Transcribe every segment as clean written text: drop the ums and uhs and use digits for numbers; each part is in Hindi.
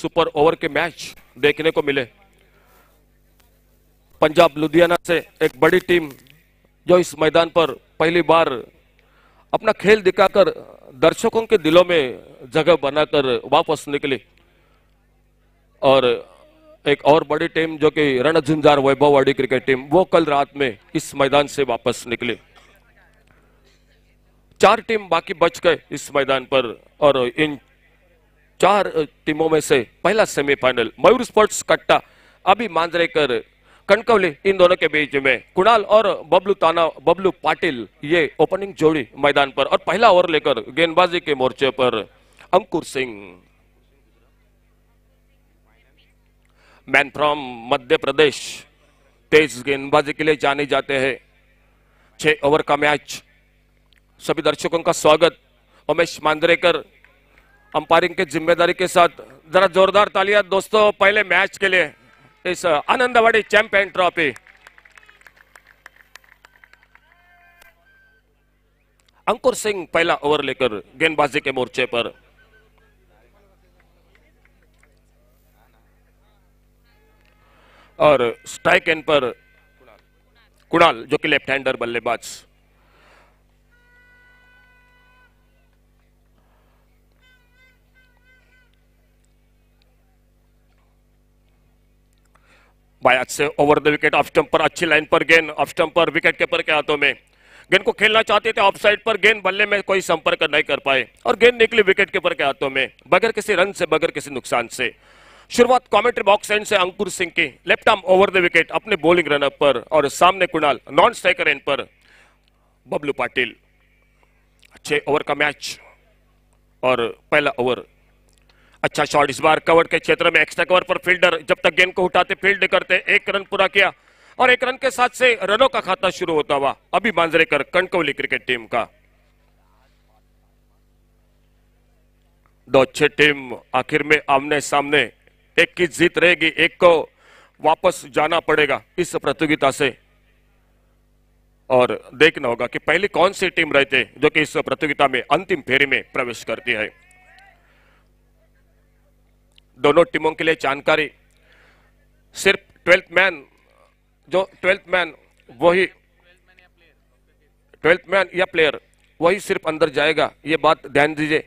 सुपर ओवर के मैच देखने को मिले। पंजाब लुधियाना से एक बड़ी टीम जो इस मैदान पर पहली बार अपना खेल दिखाकर दर्शकों के दिलों में जगह बनाकर वापस निकली, और एक और बड़ी टीम जो कि रणझुंझार वैभववाड़ी क्रिकेट टीम, वो कल रात में इस मैदान से वापस निकली। 4 टीम बाकी बच गए इस मैदान पर, और इन 4 टीमों में से पहला सेमीफाइनल मयूर स्पोर्ट्स कट्टा अभी मांजरेकर कणकवली, इन दोनों के बीच में कुणाल और बबलू पाटिल ये ओपनिंग जोड़ी मैदान पर, और पहला ओवर लेकर गेंदबाजी के मोर्चे पर अंकुर सिंह, मैन फ्रॉम मध्य प्रदेश, तेज गेंदबाजी के लिए जाने जाते हैं। 6 ओवर का मैच। सभी दर्शकों का स्वागत। उमेश मांजरेकर अंपायरिंग के जिम्मेदारी के साथ। जरा जोरदार तालियां दोस्तों पहले मैच के लिए, इस आनंदवाड़ी चैंपियन ट्रॉफी। अंकुर सिंह पहला ओवर लेकर गेंदबाजी के मोर्चे पर। और स्ट्राइक एंड पर कुणाल जो कि लेफ्ट हैंडर बल्लेबाज। बायात से over the wicket, off stump पर अच्छी लाइन पर गेंद, ऑफ स्टंप पर विकेट कीपर के हाथों में। गेंद को खेलना चाहते थे ऑफ साइड पर, गेंद बल्ले में कोई संपर्क नहीं कर पाए और गेंद निकली विकेट कीपर के हाथों में बगैर किसी रन से, बगैर किसी नुकसान से। शुरुआत कमेंट्री बॉक्स एंड से अंकुर सिंह की, left arm over the wicket अपने बॉलिंग रनअप पर, और सामने कुणाल नॉन स्ट्राइकर एंड पर बबलू पाटिल। 6 ओवर का मैच और पहला ओवर। अच्छा शॉट इस बार कवर के क्षेत्र में, एक्स्ट्रा कवर पर फील्डर जब तक गेंद को उठाते फील्ड करते, 1 रन पूरा किया और 1 रन के साथ से रनों का खाता शुरू होता हुआ अभी मांजरेकर कणकवली क्रिकेट टीम का। 2 अच्छे टीम आखिर में आमने सामने, एक की जीत रहेगी, एक को वापस जाना पड़ेगा इस प्रतियोगिता से, और देखना होगा कि पहली कौन सी टीम रहते जो कि इस प्रतियोगिता में अंतिम फेरी में प्रवेश करती है। दोनों टीमों के लिए जानकारी, सिर्फ 12th मैन, जो 12th मैन वही 12th मैन या प्लेयर वही सिर्फ अंदर जाएगा, ये बात ध्यान दीजिए।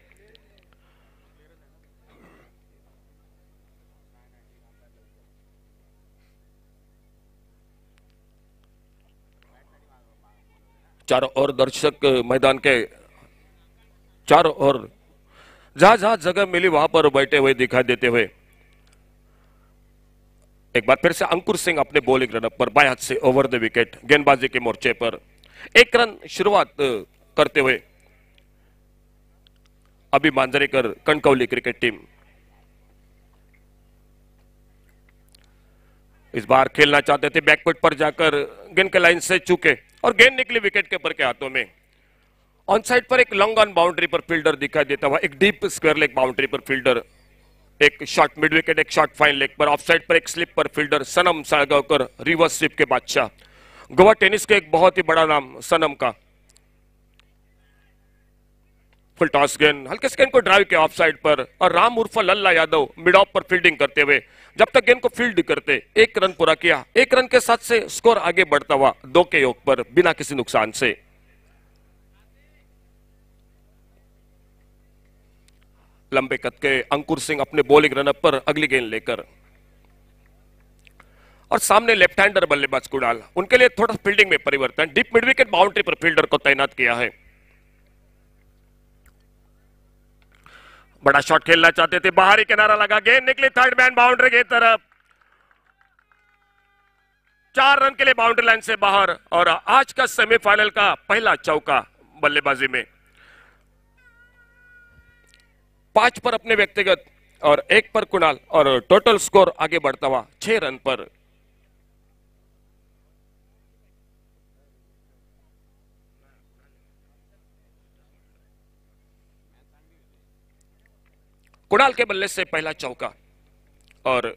चारों ओर दर्शक मैदान के चारों ओर जहां जहां जगह मिली वहां पर बैठे हुए दिखाई देते हुए एक बार फिर से अंकुर सिंह अपने बॉलिंग रनअप पर बाएं हाथ से ओवर द विकेट गेंदबाजी के मोर्चे पर 1 रन शुरुआत करते हुए अभी मांजरेकर कणकवली क्रिकेट टीम। इस बार खेलना चाहते थे, बैकफुट पर जाकर गेंद के लाइन से चूके और गेंद निकली विकेट कीपर के हाथों में। ऑन साइड पर एक लॉन्ग ऑन बाउंड्री पर फील्डर दिखाई देता हुआ, एक डीप स्क्वायर लेग बाउंड्री पर फील्डर, एक शॉट मिड विकेट, एक शॉट फाइन लेग पर, ऑफ साइड पर एक स्लिप पर फील्डर सनम साळगावकर, रिवर्स स्वीप के बादशाह, गोवा टेनिस के एक बहुत ही बड़ा नाम सनम का। फुल टॉस गेंद, हल्के से गेंद को ड्राइव किया ऑफ साइड पर, और राम उर्फ लल्ला यादव मिड ऑफ पर फील्डिंग करते हुए जब तक गेंद को फील्ड करते 1 रन पूरा किया। 1 रन के साथ से स्कोर आगे बढ़ता हुआ 2 के योग पर बिना किसी नुकसान से। लंबे कद के अंकुर सिंह अपने बॉलिंग रनअप पर अगली गेंद लेकर, और सामने लेफ्ट हैंडर बल्लेबाज कुणाल, उनके लिए थोड़ा फील्डिंग में परिवर्तन, डीप मिड विकेट बाउंड्री पर फील्डर को तैनात किया है। बड़ा शॉट खेलना चाहते थे, बाहरी किनारा लगा, गेंद निकली थर्ड मैन बाउंड्री की तरफ, 4 रन के लिए बाउंड्री लाइन से बाहर, और आज का सेमीफाइनल का पहला चौका बल्लेबाजी में। 5 पर अपने व्यक्तिगत और 1 पर कुणाल, और टोटल स्कोर आगे बढ़ता हुआ 6 रन पर। कुणाल के बल्ले से पहला चौका, और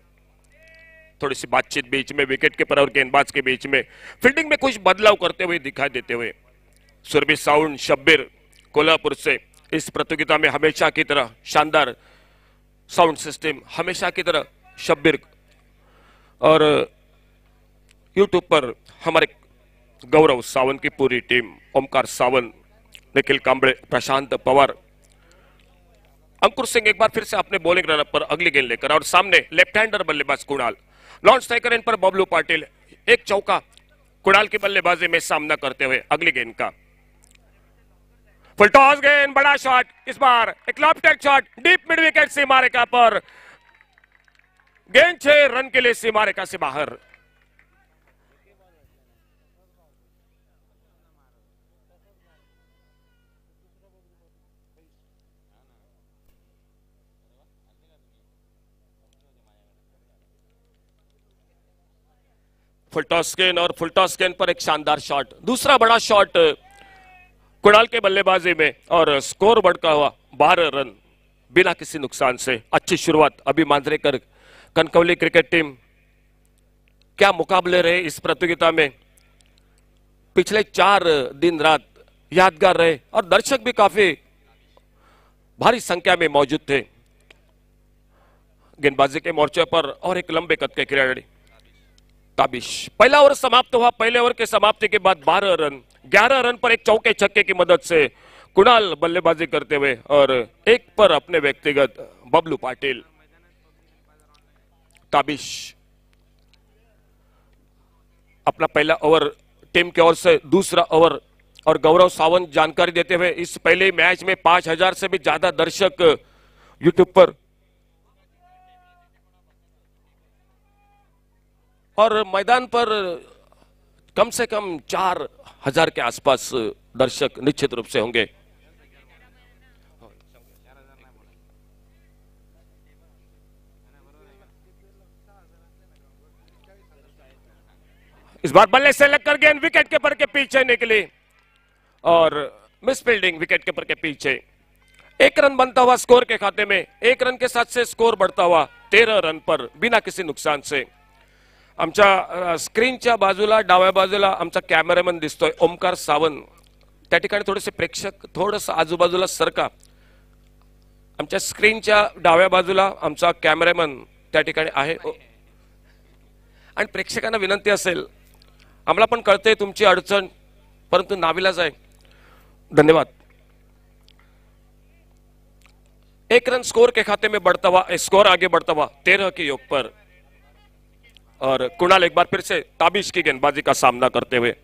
थोड़ी सी बातचीत बीच में विकेट कीपर और गेंदबाज के बीच में, फील्डिंग में कुछ बदलाव करते हुए दिखाई देते हुए सुरभि साउंड शब्बीर कोल्हापुर से इस प्रतियोगिता में हमेशा की तरह शानदार साउंड सिस्टम हमेशा की तरह शब्बीर और यूट्यूब पर हमारे गौरव सावंत की पूरी टीम, ओमकार सावंत, निखिल कांबळे, प्रशांत पवार, अंकुर सिंह एक बार फिर से अपने बॉलिंग रनअप पर अगली गेंद लेकर, और सामने लेफ्ट हैंडर बल्लेबाज कुणाल, लॉन्च स्ट्राइकर इन पर बबलू पाटिल, एक चौका कुणाल की बल्लेबाजी में सामना करते हुए अगली गेंद का फुल टॉस गेंद, बड़ा शॉट, इस बार एक lofted shot deep mid wicket सीमा रेखा पर, गेंद 6 रन के लिए सीमा रेखा से बाहर। फुलटॉस गेंद और फुलटॉस गेंद पर एक शानदार शॉट, दूसरा बड़ा शॉट कुणाल के बल्लेबाजी में, और स्कोर बढ़ता हुआ 12 रन बिना किसी नुकसान से। अच्छी शुरुआत अभी मांजरेकर कनकवली क्रिकेट टीम, क्या मुकाबले रहे इस प्रतियोगिता में, पिछले 4 दिन रात यादगार रहे और दर्शक भी काफी भारी संख्या में मौजूद थे। गेंदबाजी के मोर्चे पर और एक लंबे कद के खिलाड़ी ताबिश, पहला ओवर समाप्त हुआ, पहले ओवर के समाप्ति के बाद 12 रन, 11 रन पर एक चौके छक्के की मदद से कुणाल बल्लेबाजी करते हुए, और एक पर अपने व्यक्तिगत बबलू पाटिल। ताबिश अपना पहला ओवर टीम की ओर से, दूसरा ओवर, और गौरव सावंत जानकारी देते हुए इस पहले मैच में 5000 से भी ज्यादा दर्शक यूट्यूब पर और मैदान पर कम से कम 4000 के आसपास दर्शक निश्चित रूप से होंगे। इस बार बल्ले से लगकर गेंद विकेट कीपर के पीछे निकली और मिस फील्डिंग विकेट कीपर के पीछे। 1 रन बनता हुआ स्कोर के खाते में, 1 रन के साथ से स्कोर बढ़ता हुआ 13 रन पर बिना किसी नुकसान से। आमच्या स्क्रीनच्या बाजूला डाव्या बाजूला आमचा कॅमेरामन दिसतोय ओमकार सावंत, त्या ठिकाणी थोडेसे प्रेक्षक थोडंसं आजूबाजूला सरका। आमच्या स्क्रीनच्या डाव्या बाजूला आमचा कॅमेरामन त्या ठिकाणी आहे, आणि प्रेक्षकांना विनंती असेल, आम्हाला पण कळते तुमची अडचण, परंतु नाविलाज आहे। धन्यवाद। 1 रन स्कोर के खाते में बढ़ता हुआ, स्कोर आगे बढ़ता हुआ 13 के योग पर, और कुणाल एक बार फिर से ताबिश की गेंदबाजी का सामना करते हुए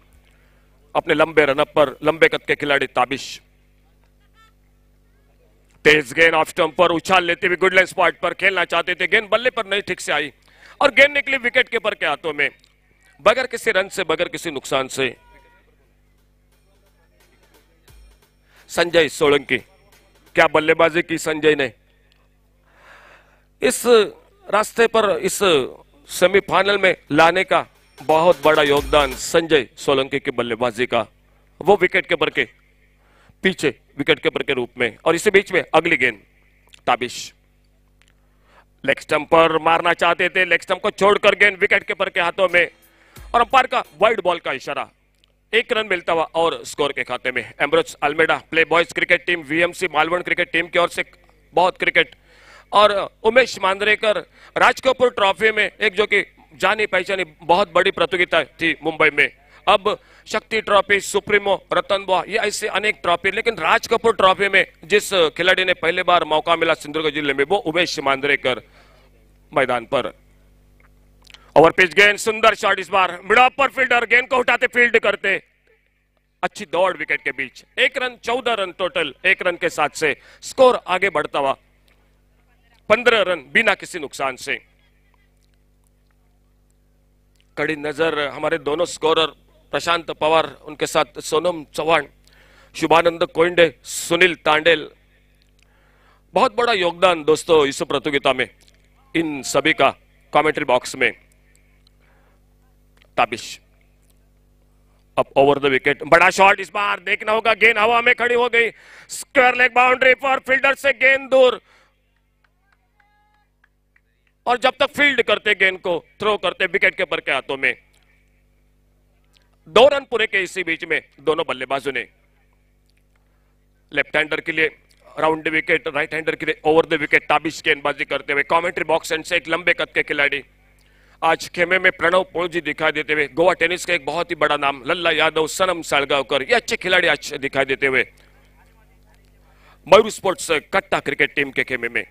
अपने लंबे रनअप पर, लंबे कद के खिलाड़ी ताबिश, तेज गेंद ऑफ स्टंप पर उछाल लेते हुए गुड लाइन स्पॉट पर खेलना चाहते थे, गेंद बल्ले पर नहीं ठीक से आई और गेंद निकली विकेट कीपर के हाथों में बगैर किसी रन से, बगैर किसी नुकसान से। संजय सोलंकी, क्या बल्लेबाजी की संजय ने इस रास्ते पर, इस सेमीफाइनल में लाने का बहुत बड़ा योगदान संजय सोलंकी की बल्लेबाजी का, वो विकेट कीपर के पीछे विकेट कीपर के रूप में। और इसी बीच में अगली गेंद ताबिश लेग स्टंप पर मारना चाहते थे, लेग स्टंप को छोड़कर गेंद विकेट कीपर के हाथों में, और अंपायर का वाइड बॉल का इशारा। 1 रन मिलता हुआ और स्कोर के खाते में। Ambrose Almeida play boys cricket team, VMC Malvan cricket team की ओर से बहुत क्रिकेट, और उमेश मांजरेकर राज कपूर ट्रॉफी में, एक जो कि जानी पहचानी बहुत बड़ी प्रतियोगिता थी मुंबई में, अब शक्ति ट्रॉफी, सुप्रीमो, रतन बुआ, ये ऐसे अनेक ट्रॉफी, लेकिन राज कपूर ट्रॉफी में जिस खिलाड़ी ने पहले बार मौका मिला सिंधुदुर्ग जिले में, वो उमेश मांजरेकर मैदान पर। ओवर पिच गेंद, सुंदर शॉट, इस बार मिड ऑफ पर फील्डर गेंद को उठाते फील्ड करते, अच्छी दौड़ विकेट के बीच। 1 रन, 14 रन टोटल, 1 रन के साथ से स्कोर आगे बढ़ता हुआ 15 रन बिना किसी नुकसान से। कड़ी नजर हमारे दोनों स्कोरर प्रशांत पवार, उनके साथ सोनम चौहान, शुभानंद कोइंडे, सुनील तांडेल, बहुत बड़ा योगदान दोस्तों इस प्रतियोगिता में इन सभी का कमेंट्री बॉक्स में। ताबिश अब ओवर द विकेट, बड़ा शॉट, इस बार देखना होगा, गेंद हवा में खड़ी हो गई, स्क्वायर लेग बाउंड्री पर, फील्डर से गेंद दूर, और जब तक फील्ड करते गेंद को थ्रो करते विकेट कीपर के हाथों में। 2 रन पूरे के इसी बीच में दोनों बल्लेबाजों ने, लेफ्ट हैंडर के लिए round the wicket right hander के लिए ओवर द विकेट ताबिश गेंदबाजी करते हुए कमेंट्री बॉक्स एंड से एक लंबे कद के खिलाड़ी आज खेमे में प्रणव पोलजी दिखाई देते हुए गोवा टेनिस का एक बहुत ही बड़ा नाम लल्ला यादव सनम सालगावकर ये अच्छे खिलाड़ी आज दिखाई देते हुए मयूर स्पोर्ट्स कट्टा क्रिकेट टीम के खेमे में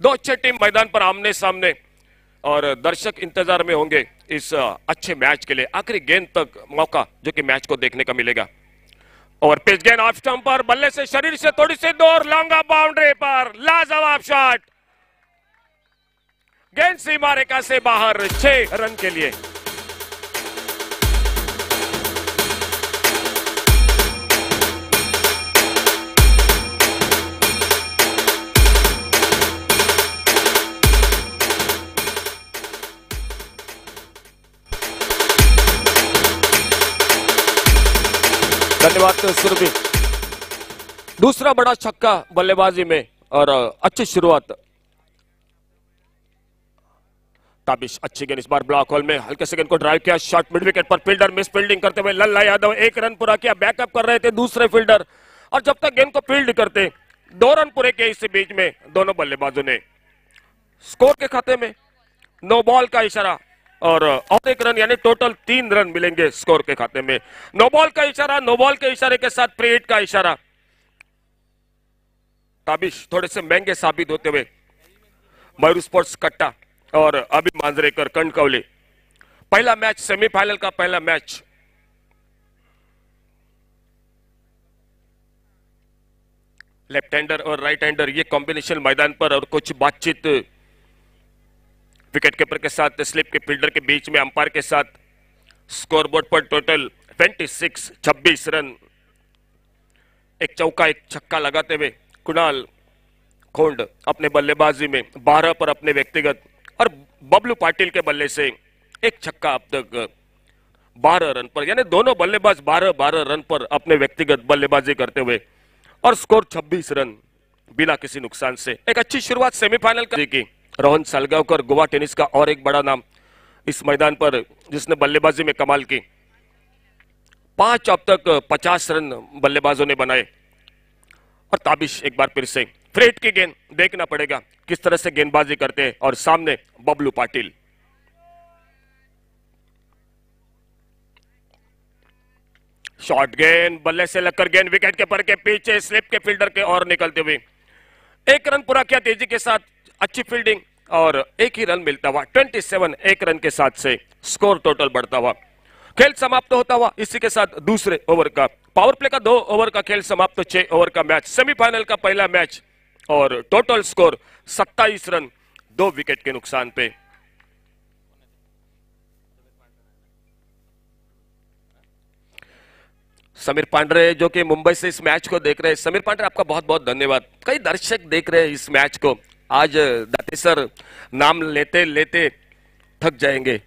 दो अच्छे टीम मैदान पर आमने सामने और दर्शक इंतजार में होंगे इस अच्छे मैच के लिए आखिरी गेंद तक मौका जो कि मैच को देखने का मिलेगा और पिच गेंद ऑफ स्टंप पर बल्ले से शरीर से थोड़ी सी दूर लॉन्ग बाउंड्री पर लाजवाब शॉट गेंद सीमा रेखा से बाहर 6 रन के लिए धन्यवाद सुरभि दूसरा बड़ा छक्का बल्लेबाजी में और अच्छी शुरुआत ताबिश अच्छी गेंद इस बार ब्लॉक होल में हल्के से गेंद को ड्राइव किया शॉट मिड विकेट पर फील्डर मिस फील्डिंग करते हुए लल्ला यादव 1 रन पूरा किया बैकअप कर रहे थे दूसरे फील्डर और जब तक गेंद को फील्ड करते 2 रन पूरे किए इस बीच में दोनों बल्लेबाजों ने स्कोर के खाते में नो बॉल का इशारा और 1 रन यानी टोटल 3 रन मिलेंगे स्कोर के खाते में नो बॉल का इशारा नो बॉल के इशारे के साथ प्री हिट का इशारा ताबिश थोड़े से महंगे साबित होते हुए मयूर स्पोर्ट्स कट्टा और अभी मांजरेकर कणकवली पहला मैच सेमीफाइनल का पहला मैच लेफ्ट हैंडर और राइट हैंडर ये कॉम्बिनेशन मैदान पर और कुछ बातचीत विकेट कीपर के साथ स्लिप के फील्डर के बीच में अंपायर के साथ स्कोरबोर्ड पर टोटल 26 रन एक चौका एक छक्का लगाते हुए कुणाल खोंड अपने बल्लेबाजी में 12 पर अपने व्यक्तिगत और बबलू पाटिल के बल्ले से एक छक्का अब तक 12 रन पर यानी दोनों बल्लेबाज 12 रन पर अपने व्यक्तिगत बल्लेबाजी करते हुए और स्कोर 26 रन बिना किसी नुकसान से एक अच्छी शुरुआत सेमीफाइनल की रोहन सालगावकर गोवा टेनिस का और एक बड़ा नाम इस मैदान पर जिसने बल्लेबाजी में कमाल की 5 अब तक 50 रन बल्लेबाजों ने बनाए और ताबिश एक बार फिर से फ्रेट की गेंद देखना पड़ेगा किस तरह से गेंदबाजी करते हैं और सामने बबलू पाटिल शॉर्ट गेंद बल्ले से लगकर गेंद विकेट कीपर के पीछे स्लिप के फील्डर के और निकलते हुए 1 रन पूरा किया तेजी के साथ अच्छी फील्डिंग और एक ही रन मिलता हुआ 27 1 रन के साथ से स्कोर टोटल बढ़ता हुआ खेल समाप्त होता हुआ इसी के साथ दूसरे ओवर का पावर प्ले का 2 ओवर का खेल समाप्त 6 ओवर का मैच सेमीफाइनल का पहला मैच और टोटल स्कोर 27 रन 2 विकेट के नुकसान पे समीर पांडे जो कि मुंबई से इस मैच को देख रहे हैं समीर पांडे आपका बहुत बहुत धन्यवाद कई दर्शक देख रहे हैं इस मैच को आज दाती सर नाम लेते लेते थक जाएंगे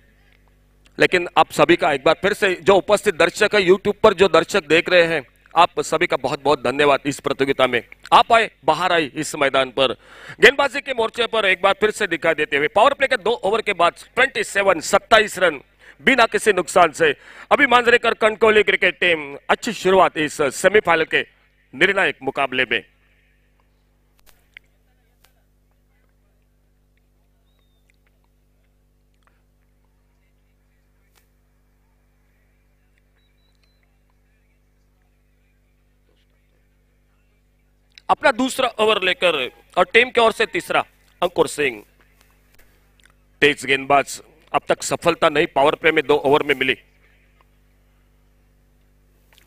लेकिन आप सभी का एक बार फिर से जो उपस्थित दर्शक है यूट्यूब पर जो दर्शक देख रहे हैं आप सभी का बहुत बहुत धन्यवाद इस प्रतियोगिता में आप आए बाहर आए इस मैदान पर गेंदबाजी के मोर्चे पर एक बार फिर से दिखाई देते हुए पावर प्ले के 2 ओवर के बाद 27 रन बिना किसी नुकसान से अभी मांजरेकर कणकवली क्रिकेट टीम अच्छी शुरुआत इस सेमीफाइनल के निर्णायक मुकाबले में अपना दूसरा ओवर लेकर और टीम की ओर से तीसरा अंकुर सिंह तेज गेंदबाज अब तक सफलता नहीं पावर प्ले में 2 ओवर में मिली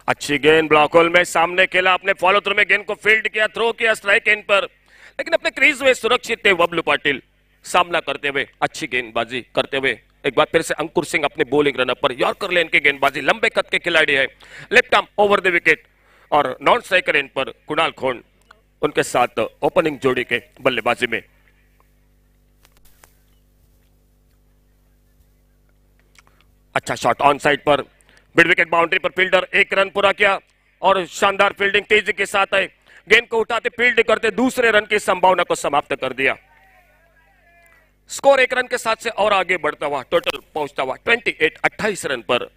अच्छी गेंद ब्लॉक होल में सामने खेला अपने फॉलो थ्रू में गेंद को फील्ड किया थ्रो किया स्ट्राइक एंड पर लेकिन अपने क्रीज में सुरक्षित थे बबलू पाटिल सामना करते हुए अच्छी गेंदबाजी करते हुए एक बार फिर से अंकुर सिंह अपने बॉलिंग रनअप पर यॉर्कर लेन की गेंदबाजी लंबे कद के खिलाड़ी है left arm over the wicket और नॉन स्ट्राइकर एंड पर कुणाल खोंड उनके साथ ओपनिंग जोड़ी के बल्लेबाजी में अच्छा शॉट ऑन साइड पर मिड विकेट बाउंड्री पर फील्डर 1 रन पूरा किया और शानदार फील्डिंग तेजी के साथ है गेंद को उठाते फील्ड करते दूसरे रन की संभावना को समाप्त कर दिया स्कोर 1 रन के साथ से और आगे बढ़ता हुआ टोटल पहुंचता हुआ 28 रन पर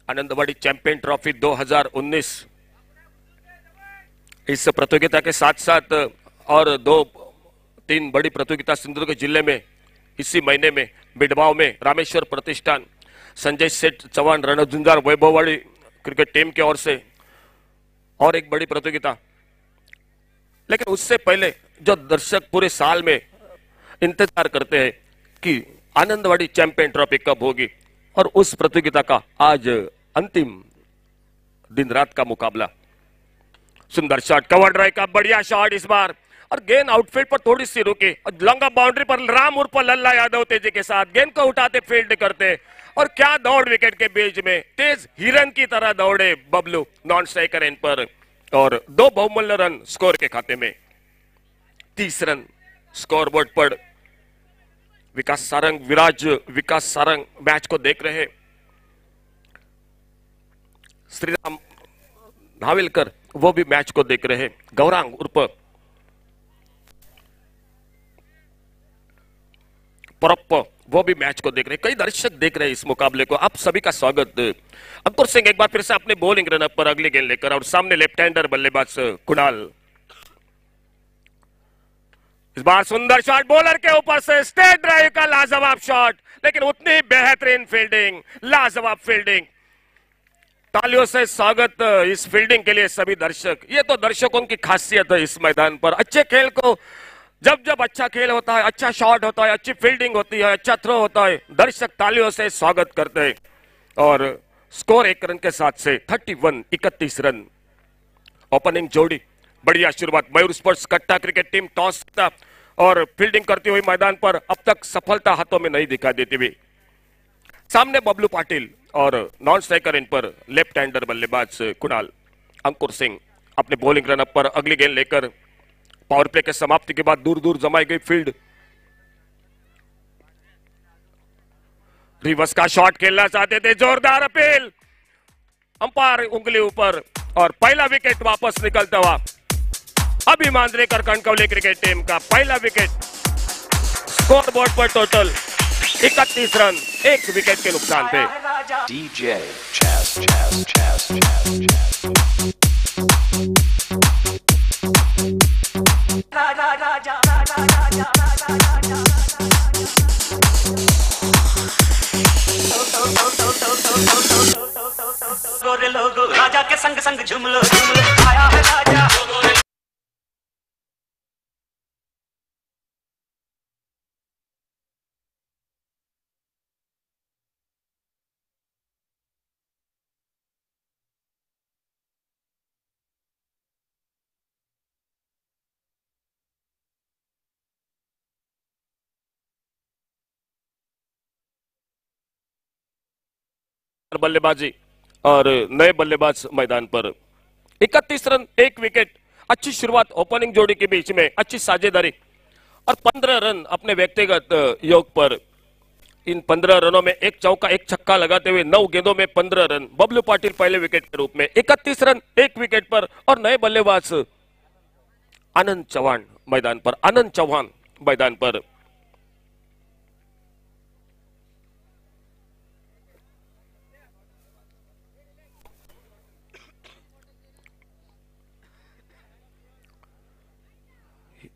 आनंदवाड़ी चैंपियन ट्रॉफी 2019 इस प्रतियोगिता के साथ साथ और दो तीन बड़ी प्रतियोगिता सिंधुदुर्ग जिले में इसी महीने में बिडवाव में रामेश्वर प्रतिष्ठान संजय सेठ चौहान रणझुंझार वैभववाड़ी क्रिकेट टीम की ओर से और एक बड़ी प्रतियोगिता। लेकिन उससे पहले जो दर्शक पूरे साल में इंतजार करते हैं कि आनंदवाड़ी चैंपियन ट्रॉफी कब होगी, और उस प्रतियोगिता का आज अंतिम दिन रात का मुकाबला। सुंदर शॉट, कवर ड्राइव का बढ़िया शॉट इस बार, और गेंद आउटफील्ड पर थोड़ी सी रुकी और लंगा बाउंड्री पर राम उर्फ लल्ला यादव तेजी के साथ गेंद को उठाते फील्ड करते, और क्या दौड़ विकेट के बीच में, तेज हिरन की तरह दौड़े बबलू नॉन स्ट्राइकर एंड पर, और 2 बहुमूल्य रन स्कोर के खाते में। 30 रन स्कोरबोर्ड पर। विकास सारंग मैच को देख रहे, श्रीराम नाविलकर वो भी मैच को देख रहे, गौरांग उर्फ परप्प वो भी मैच को देख रहे, कई दर्शक देख रहे हैं इस मुकाबले को। आप सभी का स्वागत। अंकुर सिंह एक बार फिर से अपने बॉलिंग रनअप पर अगली गेंद लेकर, और सामने लेफ्ट हैंडर बल्लेबाज कुणाल। इस बार सुंदर शॉट, बॉलर के ऊपर से स्ट्रेट ड्राइव का लाजवाब शॉट, लेकिन उतनी बेहतरीन फील्डिंग, लाजवाब फील्डिंग। तालियों से स्वागत इस फील्डिंग के लिए सभी दर्शक। ये तो दर्शकों की खासियत है इस मैदान पर। अच्छे खेल को जब जब अच्छा खेल होता है, अच्छा शॉट होता है, अच्छी फील्डिंग होती है, अच्छा थ्रो होता है, दर्शक तालियों से स्वागत करते हैं। और स्कोर 1 रन के साथ से 31 रन। ओपनिंग जोड़ी, बढ़िया शुरुआत। मयूर स्पोर्ट्स कट्टा क्रिकेट टीम टॉस था और फील्डिंग करती हुई मैदान पर अब तक सफलता हाथों में नहीं दिखा देती हुई। सामने बबलू पाटिल और नॉन स्ट्राइकर इन पर लेफ्ट हैंडर बल्लेबाज कुणाल। अंकुर सिंह अपने बॉलिंग रनअप पर अगली गेंद लेकर, पावर प्ले के समाप्ति के बाद दूर दूर जमाई गई फील्ड। रिवर्स का शॉट खेलना चाहते थे, जोरदार अपील, अंपायर उंगली ऊपर, और पहला विकेट वापस निकलता हुआ अभी मांजरेकर कणकवली क्रिकेट टीम का पहला विकेट। स्कोर बोर्ड पर टोटल 31 रन, 1 विकेट के नुकसान पे। DJ Chas Chas Chas Chas गोरे लोगो राजा के संग संग झुमलो झुमलो आया है राजा। बल्लेबाजी और नए बल्लेबाज मैदान पर। 31 रन, 1 विकेट। अच्छी शुरुआत ओपनिंग जोड़ी के बीच में, अच्छी साझेदारी, और 15 रन अपने व्यक्तिगत योग पर। इन 15 रनों में 1 चौका 1 छक्का लगाते हुए 9 गेंदों में 15 रन। बबलू पाटिल पहले विकेट के रूप में। 31 रन, 1 विकेट पर, और नए बल्लेबाज आनंद चौहान मैदान पर।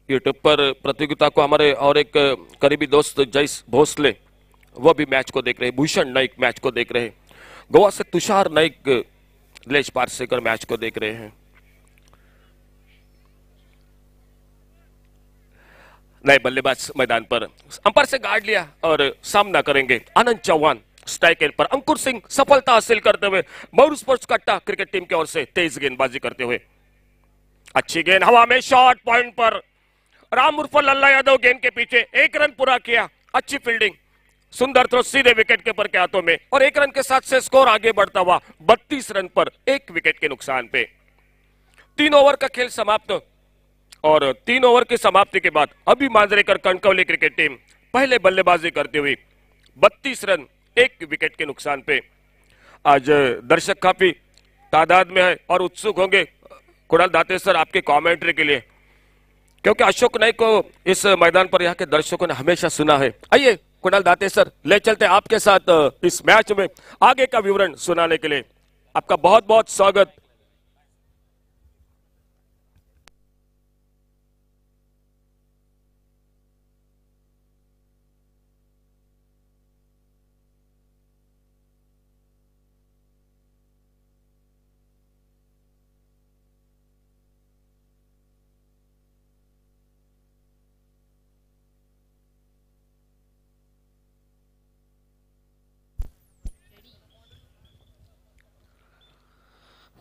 यूट्यूब पर प्रतियोगिता को हमारे और एक करीबी दोस्त जयस भोसले वो भी मैच को देख रहे हैं। भूषण नाइक मैच को देख रहे हैं। गोवा से तुषार नाइक लेज पारसेकर मैच को देख रहे हैं। नए बल्लेबाज मैदान पर, अंपायर से गार्ड लिया और सामना करेंगे आनंद चौहान स्ट्राइक एंड पर। अंकुर सिंह सफलता हासिल करते हुए मयूर स्पोर्ट्स कट्टा क्रिकेट टीम की ओर से तेज गेंदबाजी करते हुए। अच्छी गेंद हवा में, शॉर्ट पॉइंट पर राम उर्फ लल्ला यादव गेंद के पीछे, 1 रन पूरा किया। अच्छी फील्डिंग, सुंदर थ्रो सीधे विकेट कीपर के हाथों में, और 1 रन के साथ से स्कोर आगे बढ़ता हुआ 32 रन पर 1 विकेट के नुकसान पे। 3 ओवर का खेल समाप्त, और 3 ओवर की समाप्ति के बाद अभी मांजरेकर कणकवली क्रिकेट टीम पहले बल्लेबाजी करती हुई 32 रन 1 विकेट के नुकसान पे। आज दर्शक काफी तादाद में है और उत्सुक होंगे कुणाल दाते सर आपके कमेंट्री के लिए, क्योंकि अशोक नाइक को इस मैदान पर यहाँ के दर्शकों ने हमेशा सुना है। आइए कुणाल दाते सर, ले चलते आपके साथ इस मैच में आगे का विवरण सुनाने के लिए। आपका बहुत बहुत स्वागत।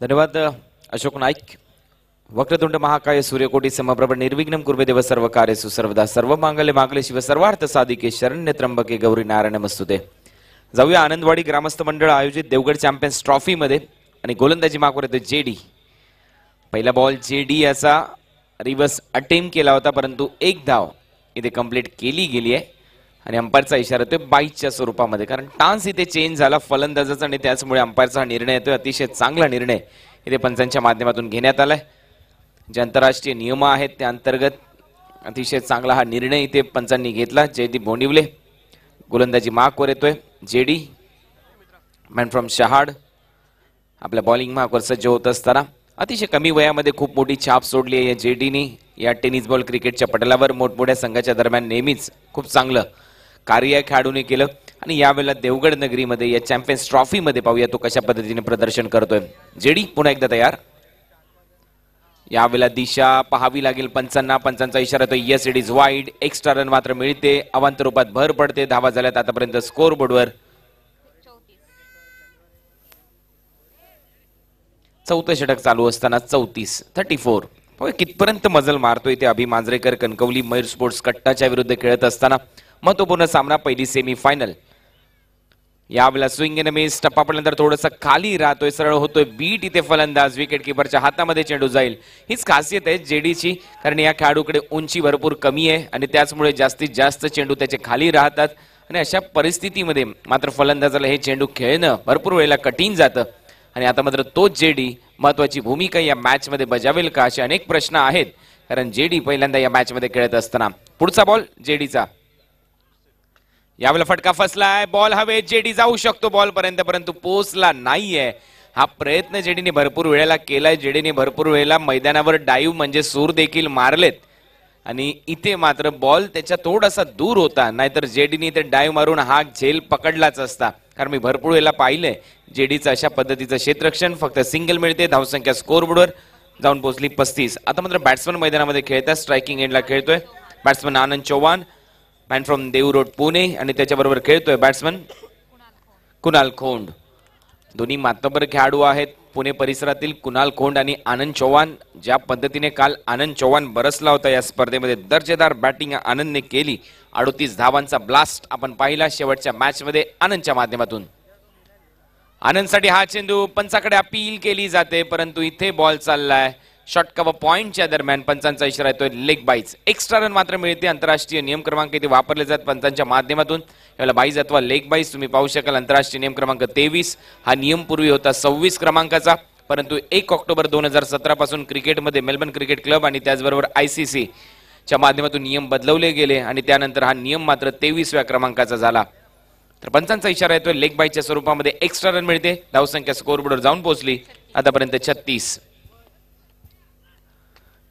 धन्यवाद अशोक नाईक. वक्रतुंड महाकाय सूर्यकोटी समप्रभ निर्विघ्नं कुर्वे देव सर्व कार्येषु सर्वदा सर्व मांगल्ये मांगल्ये शिव सर्वार्थ साधिके शरण्य त्र्यंबके गौरी नारायण नमस्तुते. जाऊया आनंदवाडी ग्रामस्थ मंडळ आयोजित देवगड चॅम्पियन्स ट्रॉफी मध्ये आणि गोलंदाजी मागवर येतो जेडी. पहिला बॉल जेडी याचा रिव्हर्स अटेम्प्ट केला होता परंतु एक धाव इथे कंप्लीट केली गेली आहे आणि अंपायरचा इशारा येतोय बाईटच्या स्वरूपामध्ये, कारण टान्स इथे चेंज झाला फलंदाजाचा आणि त्याचमुळे अंपायरचा हा निर्णय येतोय. अतिशय चांगला निर्णय इथे पंचांच्या माध्यमातून घेण्यात आलाय. जे आंतरराष्ट्रीय नियम आहेत त्या अंतर्गत अतिशय चांगला हा निर्णय इथे पंचांनी घेतला. जयदीप भोंडिवले गोलंदाजी मार्कवर येतोय. जेडी मॅन फ्रॉम शहाड आपल्या बॉलिंग मार्कवर सज्ज होत असताना अतिशय कमी वयामध्ये खूप मोठी छाप सोडली आहे या जेडीने या टेनिस बॉल क्रिकेटच्या पटलावर. मोठमोठ्या संघाच्या दरम्यान नेहमीच खूप चांगलं कार्य खेळाडूने केलं आणि यावेळेला देवगड नगरीमध्ये या चॅम्पियन्स ट्रॉफी मध्ये पाहूया तो कशा पद्धतीने प्रदर्शन करतोय. जेडी पुन्हा एकदा तयार. यावेळेला दिशा पाहावी लागेल पंचांना. पंचांचा इशारा तो yes it is wide. Extra run मात्र मिळते. अवांतर रूपात भर पडते. धावा झाल्यात आतापर्यंत स्कोर बोर्डवर. 34 षटक चालू असताना 34 कितपर्यंत मजल मारतोय ते अभि मांजरेकर. कणकवली मयूर स्पोर्ट्स कट्टाच्या विरुद्ध खेळत असताना महत्वपूर्ण सामना पहिली सेमी फायनल. यावेळेला स्विंग एन मिस. टप्पा पडल्यानंतर थोडंसं खाली राहतोय. सरळ होतोय बीट. इथे फलंदाज विकेट किपरच्या हातामध्ये चेंडू जाईल. हीच खासियत आहे जेडीची, कारण या खेळाडूकडे उंची भरपूर कमी आहे आणि त्याचमुळे जास्तीत जास्त चेंडू त्याचे खाली राहतात आणि अशा परिस्थितीमध्ये मात्र फलंदाजाला हे चेंडू खेळणं भरपूर वेळेला कठीण जातं. आणि आता मात्र तोच जेडी महत्वाची भूमिका या मॅच मध्ये बजावेल का असे अनेक प्रश्न आहेत, कारण जेडी पहिल्यांदा या मॅच मध्ये खेळत असताना. पुढचा बॉल जेडीचा. यावेळेला फटका फसलाय. बॉल हवे. जेडी जाऊ शकतो बॉल पर्यंत परंतु पोहोचला नाहीये. हा प्रयत्न जेडीने भरपूर वेळेला केलाय. जेडीने भरपूर वेळेला मैदानावर डाईव्ह म्हणजे सूर देखील मारलेत आणि इथे मात्र बॉल त्याच्या थोडासा दूर होता, नाहीतर जेडीने इथे डाईव्ह मारून हा झेल पकडलाच असता. कारण मी भरपूर वेळेला पाहिलंय जेडीचं अशा पद्धतीचं क्षेत्ररक्षण. फक्त सिंगल मिळते. धावसंख्या स्कोर बोर्डवर जाऊन पोहोचली 35. आता मात्र बॅट्समन मैदानामध्ये खेळतात. स्ट्रायकिंग एंडला खेळतोय batsman Anand Chauhan man from Dehu road Pune आणि त्याच्याबरोबर खेळतोय बॅट्समन कुणाल खोंड. दोन्ही मातबर खेळाडू आहेत पुणे परिसरातील. कुणाल खोंड आणि आनंद चौहान. ज्या पद्धतीने काल आनंद चौहान बरसला होता या स्पर्धेमध्ये दर्जेदार बॅटिंग आनंदने केली. 38 धावांचा ब्लास्ट आपण पाहिला शेवटच्या मॅच मध्ये आनंदच्या माध्यमातून. आनंदसाठी हा चेंडू पंचाकडे अपील केली जाते परंतु इथे बॉल चाललाय शॉर्ट कव्हर पॉइंटच्या दरम्यान. पंचांचा इशारा येतोय लेग बाईज. एक्स्ट्रा रन मात्र मिळते. आंतरराष्ट्रीय नियम क्रमांक इथे वापरले जातात पंचांच्या माध्यमातून. याला बाईज अथवा लेग बाईज तुम्ही पाहू शकाल. आंतरराष्ट्रीय नियम क्रमांक 23. हा नियम पूर्वी होता 26 क्रमांकाचा, परंतु 1 ऑक्टोबर 2017 पासून क्रिकेटमध्ये मेलबर्न क्रिकेट क्लब आणि त्याचबरोबर ICC च्या माध्यमातून नियम बदलवले गेले आणि त्यानंतर हा नियम मात्र 23व्या क्रमांकाचा झाला. तर पंचांचा इशारा येतोय लेग बाईजच्या स्वरूपामध्ये. एक्स्ट्रा रन मिळते. धावसंख्या स्कोर बोर्डवर जाऊन पोहोचली आतापर्यंत 36.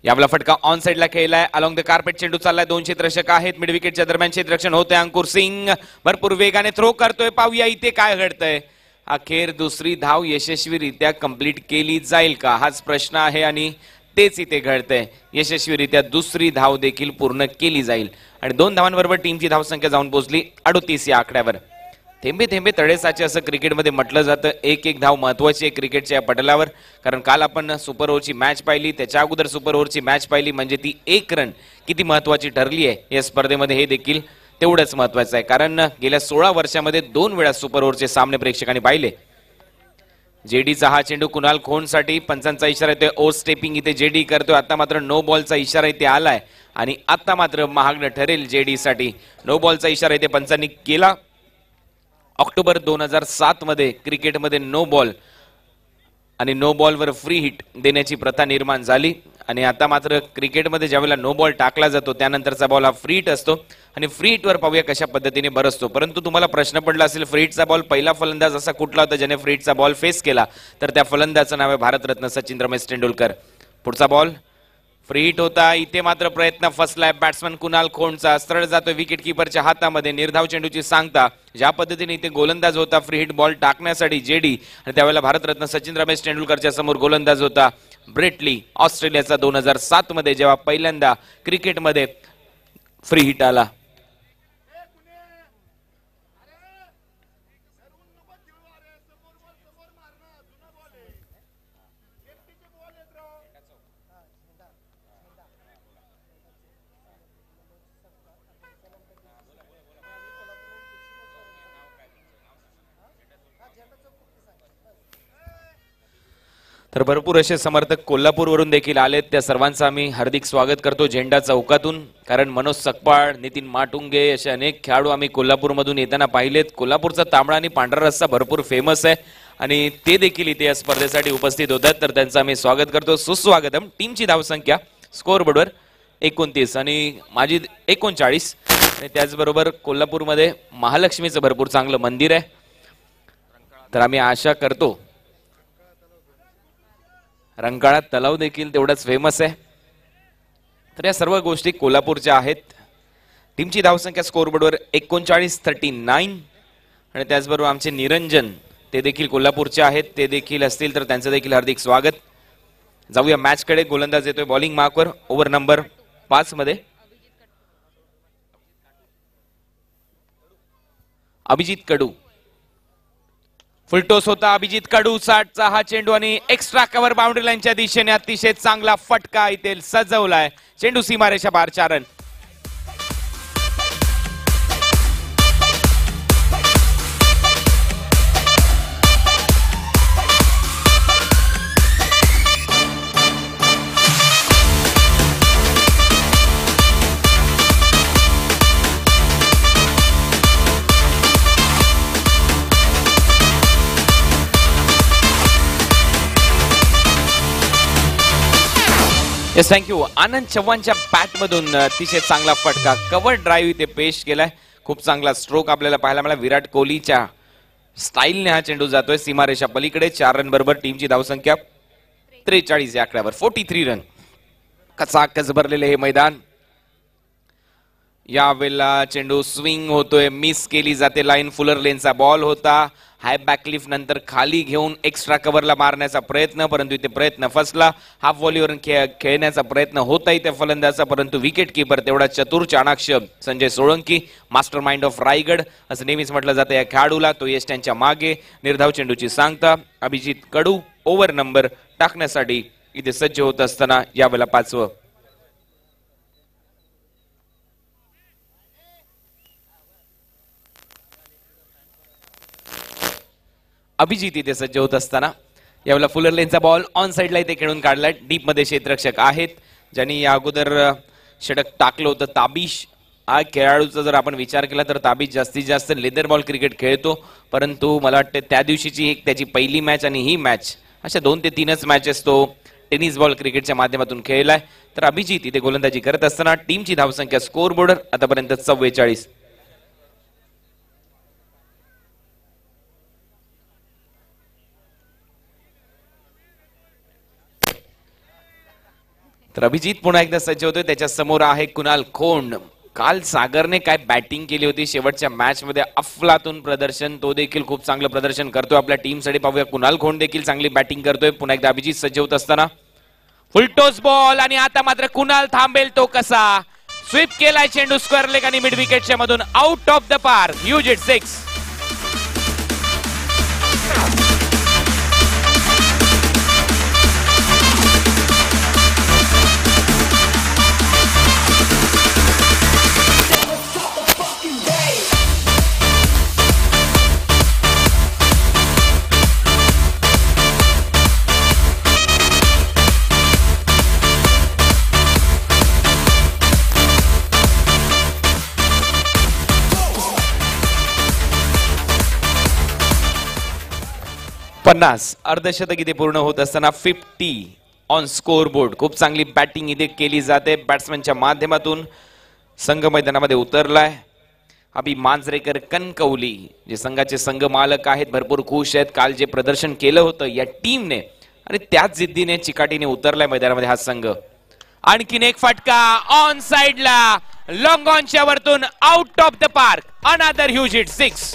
यावेळेला फटका ऑन साइडला खेळलाय. अलॉंग द कार्पेट चेंडू चाललाय. 2 क्षेत्ररक्षक आहेत. मिड विकेटच्या दरम्यान क्षेत्ररक्षण होते. अंकुर सिंग भरपूर वेगाने थ्रो करतोय. पाहूया इथे काय घडतंय. अखेर दुसरी धाव यशस्वीरित्या कंप्लीट केली जाईल का हाच प्रश्न आहे आणि तेच इथे घडतंय. यशस्वीरित्या दुसरी धाव देखील पूर्ण केली जाईल आणि 2 धावांबरोबर टीमची धावसंख्या जाऊन पोहोचली 38 या आकड्यावर. थेंबे थेंबे तळे साचे असं क्रिकेटमध्ये म्हटलं जातं. एक एक धाव महत्वाची आहे क्रिकेटच्या पटलावर, कारण काल आपण सुपर ओव्हरची मॅच पाहिली, त्याच्या अगोदर सुपर ओव्हरची मॅच पाहिली, म्हणजे ती एक रन किती महत्वाची ठरली आहे या स्पर्धेमध्ये हे देखील तेवढंच महत्वाचं आहे. कारण गेल्या 16 वर्षामध्ये 2 वेळा सुपर ओव्हरचे सामने प्रेक्षकांनी पाहिले. जेडीचा हा चेंडू कुणाल खोंडसाठी. पंचांचा इशारा येतोय ओव्हर स्टेपिंग इथे जेडी करतोय. आता मात्र नो बॉलचा इशारा इथे आलाय आणि आता मात्र महागणं ठरेल जेडी साठी. नो बॉलचा इशारा इथे पंचांनी केला. ऑक्टोबर 2007 मध्ये क्रिकेटमध्ये नो बॉल आणि नो बॉलवर फ्री हिट देण्याची प्रथा निर्माण झाली आणि आता मात्र क्रिकेटमध्ये ज्यावेळेला नो बॉल टाकला जातो त्यानंतरचा बॉल हा फ्री हिट असतो आणि फ्री हिटवर पाहूया कशा पद्धतीने बरसतो. परंतु तुम्हाला प्रश्न पडला असेल फ्री हिटचा बॉल पहिला फलंदाज असा कुठला होता ज्याने फ्री हिटचा बॉल फेस केला, तर त्या फलंदाजाचं नाव आहे भारतरत्न सचिन रमेश तेंडुलकर. पुढचा बॉल फ्री हिट होता. इथे मात्र प्रयत्न फसलाय बॅट्समन कुणाल खोंडचा. सरळ जातोय विकेट किपरच्या हातामध्ये. निर्धाव चेंडूची सांगता. ज्या पद्धतीने इथे गोलंदाज होता फ्री हिट बॉल टाकण्यासाठी जेडी आणि त्यावेळेला भारतरत्न सचिन रमेश तेंडुलकरच्या समोर गोलंदाज होता ब्रेटली ऑस्ट्रेलियाचा 2007 मध्ये जेव्हा पहिल्यांदा क्रिकेटमध्ये फ्री हिट आला. तर भरपूर असे समर्थक कोल्हापूरवरून देखील आलेत, त्या सर्वांचं आम्ही हार्दिक स्वागत करतो झेंडा चौकातून. कारण मनोज सकपाळ, नितीन माटुंगे असे अनेक खेळाडू आम्ही कोल्हापूरमधून येताना पाहिलेत. कोल्हापूरचा तांबडा आणि पांढरा रस्सा भरपूर फेमस आहे आणि ते देखील इथे या स्पर्धेसाठी उपस्थित होतात, तर त्यांचं आम्ही स्वागत करतो. सुस्वागतम. टीमची धावसंख्या स्कोअरबोर्डवर 29 आणि माझी 39 आणि त्याचबरोबर कोल्हापूरमध्ये महालक्ष्मीचं भरपूर चांगलं मंदिर आहे, तर आम्ही आशा करतो रंकाळा तलाव देखील तेवढाच फेमस आहे. तर या सर्व गोष्टी कोल्हापूरच्या आहेत. टीमची धावसंख्या स्कोअरबोर्डवर 39-39 आणि त्याचबरोबर आमचे निरंजन ते देखील कोल्हापूरचे आहेत, ते देखील असतील तर त्यांचं देखील हार्दिक स्वागत. जाऊया मॅच कडे. गोलंदाज येतोय बॉलिंग मार्कवर ओव्हर नंबर 5 मध्ये अभिजित कडू. फुलटोस होता अभिजित कडू. 60चा हा चेंडू आणि एक्स्ट्रा कव्हर बाउंड्री लाईनच्या दिशेने अतिशय चांगला फटका इथे सजवलाय. चेंडू सीमारेषा बाहेर 4 रन. Yes, thank you. आनंद चव्हाणच्या बॅट मधून अतिशय चांगला फटका, कव्हर ड्राईव्ह इथे पेश केलाय. खूप चांगला स्ट्रोक आपल्याला पाहायला मिळाला. विराट कोहलीच्या स्टाईलने हा चेंडू जातोय सीमारेषा पलीकडे. 4 रन बरोबर टीमची धावसंख्या 43 या आकड्यावर. 43 रन. कचाकच भरलेले हे मैदान. यावेळेला चेंडू स्विंग होतोय, मिस केली जाते लाईन. फुलर लेनचा बॉल होता. हाय बॅकलिफ्ट नंतर खाली घेऊन एक्स्ट्रा कव्हरला मारण्याचा प्रयत्न, परंतु इथे प्रयत्न फसला. हाफ व्हॉलीवरून खेळण्याचा प्रयत्न होता इथे फलंदाजा, परंतु विकेट किपर तेवढा चतुर चाणाक्ष Sanjay Solanki, mastermind of Raigad असं नेहमीच म्हटलं जातं या खेळाडूला. तो यश त्यांच्या मागे. निर्धाव चेंडूची सांगता. अभिजित कडू ओव्हर नंबर टाकण्यासाठी इथे सज्ज होत असताना यावेळेला 5वं. अभिजित इथे सज्ज होत असताना यावेळेला फुलर लेनचा बॉल ऑन साइडला इथे खेळून काढलाय. डीप मध्ये क्षेत्ररक्षक आहेत ज्यांनी या अगोदर षटक टाकलं होतं. ताबिश हा खेळाडूचा जर आपण विचार केला तर ताबिश जास्तीत जास्त लेदर बॉल क्रिकेट खेळतो, परंतु मला वाटतं त्या दिवशीची एक त्याची पहिली मॅच आणि ही मॅच अशा 2 ते 3च मॅचेस तो टेनिस बॉल क्रिकेटच्या माध्यमातून खेळलाय. तर अभिजित इथे गोलंदाजी करत असताना टीमची धावसंख्या स्कोअरबोर्डवर आतापर्यंत 44. तर अभिजित पुन्हा एकदा सज्ज होतोय. त्याच्या समोर आहे कुणाल खोंड. काल सागरने काय बॅटिंग केली होती शेवटच्या मॅच मध्ये, अफलातून प्रदर्शन. तो देखील खूप चांगलं प्रदर्शन करतोय आपल्या टीमसाठी. पाहूया कुणाल खोंड देखील चांगली बॅटिंग करतोय. पुन्हा एकदा अभिजित सज्ज होत असताना फुलटोस बॉल आणि आता मात्र कुणाल थांबेल तो कसा. स्वीप केलाय चेंडू स्क्वेअर लेग आणि मिड विकेटच्या मधून out of the park. Huge hit 6. अर्धशतक इथे पूर्ण होत असताना 50 ऑन स्कोअर बोर्ड. खूप चांगली बॅटिंग इथे केली जाते बॅट्समनच्या माध्यमातून. संघ मैदानामध्ये उतरलाय. अभि मांजरेकर कणकवली जे संघाचे संघ मालक आहेत भरपूर खुश आहेत. काल जे प्रदर्शन केलं होतं या टीमने आणि त्याच जिद्दीने चिकाटीने उतरलाय मैदानामध्ये हा संघ. आणखीन एक फटका ऑन साइडला लॉंग ऑनच्या वरतून out of the park. Another huge hit 6.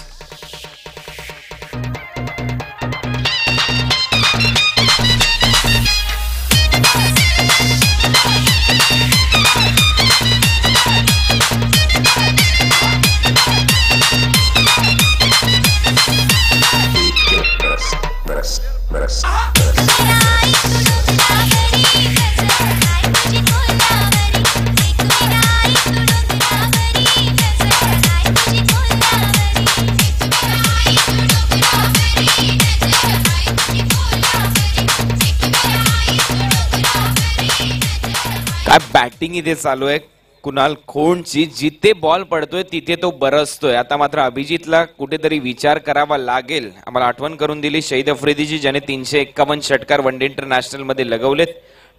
Batting इथे चालू आहे कुणाल खोंडची. जिथे बॉल पडतोय तिथे तो बरसतोय. आता मात्र अभिजितला कुठेतरी विचार करावा लागेल. आम्हाला आठवण करून दिली शहीद आफ्रिदीची, ज्याने 351 षटकार वन डे इंटरनॅशनल मध्ये लगवलेत.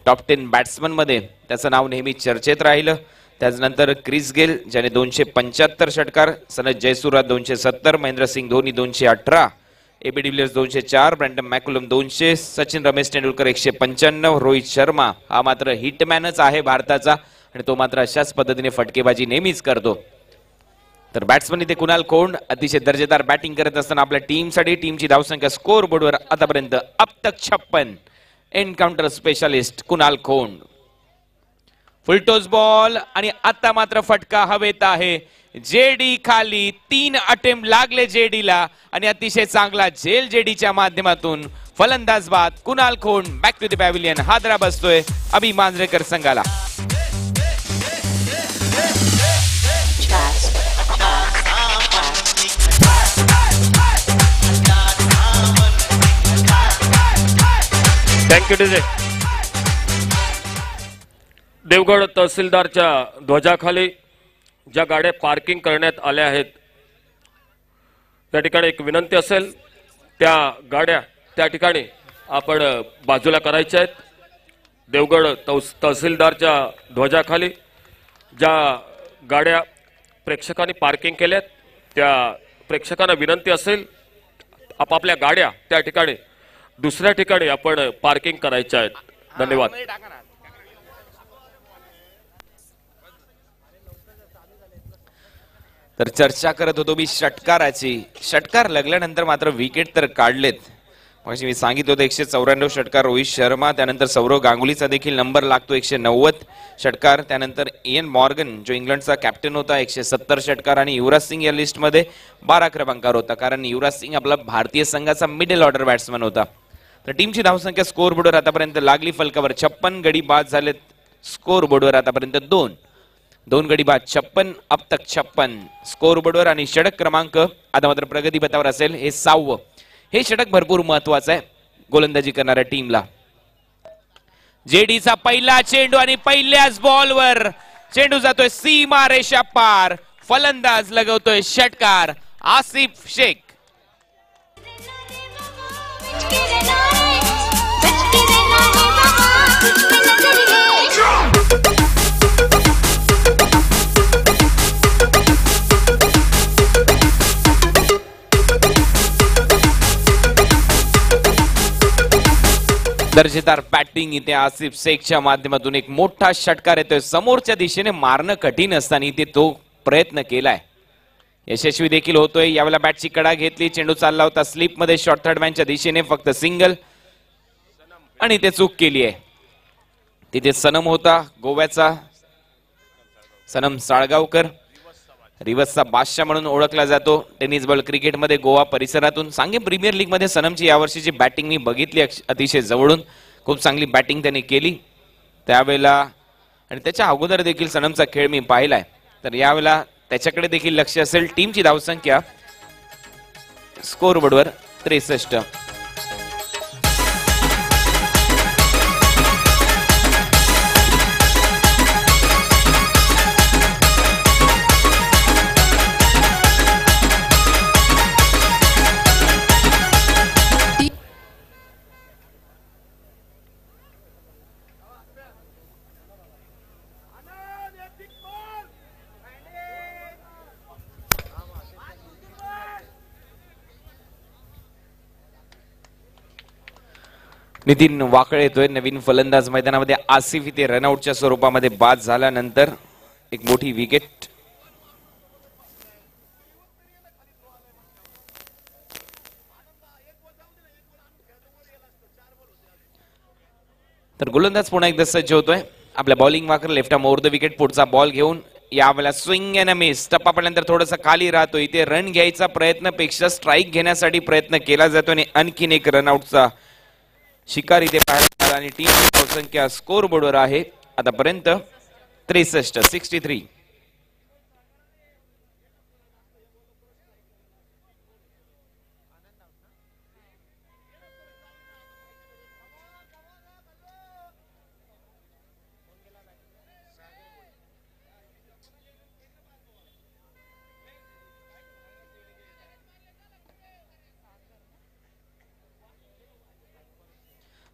टॉप 10 बॅट्समन मध्ये त्याचं नाव नेहमी चर्चेत राहिलं. त्याच्यानंतर क्रिस गेल ज्याने 275 षटकार, Sanath Jayasuriya 270, Mahendra Singh Dhoni 218, AB de Villiers 204, Brendon McCullum 200, Sachin Ramesh Tendulkar 195, Rohit Sharma हा मात्र हिटमॅनच आहे भारताचा आणि तो मात्र अशाच पद्धतीने फटकेबाजी नेहमीच करतो. तर बॅट्समन इथे कुणाल खोंड अतिशय दर्जेदार बॅटिंग करत असताना आपल्या टीमसाठी टीमची धावसंख्या स्कोर बोर्डवर आतापर्यंत अब तक 56. Encounter specialist Kunal Khond. Full toss ball आणि आता मात्र फटका हवेत आहे. जेडी खाली, 3 अटेम्प्ट लागले जेडीला आणि अतिशय चांगला झेल जेडीच्या माध्यमातून फलंदाज बाद Kunal Khond back to the pavilion. हादरा बसतोय अभि मांजरेकर संघाला. Thank you DJ. देवगड तहसीलदारच्या ध्वजाखाली ज्या गाड्या पार्किंग करण्यात आल्या आहेत त्या ठिकाणी एक विनंती असेल, त्या गाड्या त्या ठिकाणी आपण बाजूला करायच्या आहेत. देवगड तहसीलदारच्या ध्वजाखाली ज्या गाड्या प्रेक्षकांनी पार्किंग केल्यात त्या प्रेक्षकांना विनंती असेल आपापल्या गाड्या त्या ठिकाणी दुसऱ्या ठिकाणी आपण पार्किंग करायच्या आहेत. धन्यवाद. तर चर्चा करत होतो मी षटकाराची. षटकार लगल्यानंतर मात्र विकेट तर काढलेत. म्हणजे मी सांगितलं होतं 194 षटकार रोहित शर्मा, त्यानंतर सौरव गांगुलीचा देखील नंबर लागतो 190 षटकार. त्यानंतर इयन मॉर्गन जो इंग्लंडचा कॅप्टन होता 170 षटकार आणि युवराज सिंग या लिस्टमध्ये 12 क्रमांकावर होता, कारण युवराज सिंग आपला भारतीय संघाचा मिडल ऑर्डर बॅट्समन होता. तर टीमची धावसंख्या स्कोर बोर्डवर आतापर्यंत लागली फलकावर 56 गडी बाद झालेत. स्कोर बोर्डवर आतापर्यंत 2 गडी बाद 56 अब तक 56 स्कोर बोर्डवर. आणि षटक क्रमांक आता मात्र प्रगती पथावर असेल हे 6वं. हे षटक भरपूर महत्वाचं आहे गोलंदाजी करणाऱ्या टीमला. जेडीचा पहिला चेंडू आणि पहिल्याच बॉलवर चेंडू जातोय सीमा रेषा पार. फलंदाज लगवतोय षटकार आसिफ शेख. दर्जेदार बॅटिंग इथे आसिफ शेखच्या माध्यमातून. एक मोठा षटकार येतोय. समोरच्या दिशेने मारणं कठीण असताना इथे तो प्रयत्न केलाय, यशस्वी देखील होतोय. यावेळेला बॅटची कडा घेतली, चेंडू चालला होता स्लिप मध्ये शॉर्ट थर्ड मॅनच्या दिशेने, फक्त सिंगल आणि ते चूक केली आहे. तिथे सनम होता गोव्याचा, सनम साळगावकर, रिवर्सचा बादशाह म्हणून ओळखला जातो टेनिस बॉल क्रिकेटमध्ये गोवा परिसरातून. सांगे प्रीमियर लीग मध्ये सनमची यावर्षीची बॅटिंग मी बघितली अतिशय जवळून. खूप चांगली बॅटिंग त्यांनी केली त्यावेळेला आणि त्याच्या अगोदर देखील सनमचा खेळ मी पाहिलाय. तर यावेळेला त्याच्याकडे देखील लक्ष असेल. टीमची धावसंख्या स्कोर बोर्डवर 63. नितीन वाकळे येतोय नवीन फलंदाज मैदानामध्ये. आसिफ इथे रनआउटच्या स्वरूपामध्ये बाद झाल्यानंतर एक मोठी विकेट. तर गोलंदाज पुन्हा एकदा सज्ज होतोय. आपल्या bowling walker left arm over the wicket. पुढचा बॉल घेऊन यावेळेला स्विंग अँड मिस. टप्पा पडल्यानंतर थोडासा खाली राहतो. इथे रन घ्यायचा प्रयत्न पेक्षा स्ट्राईक घेण्यासाठी प्रयत्न केला जातो आणि आणखीन एक रनआउटचा शिकार इथे पाहायला. आणि टीम धावसंख्या स्कोर बोर्डवर आहे आतापर्यंत 63.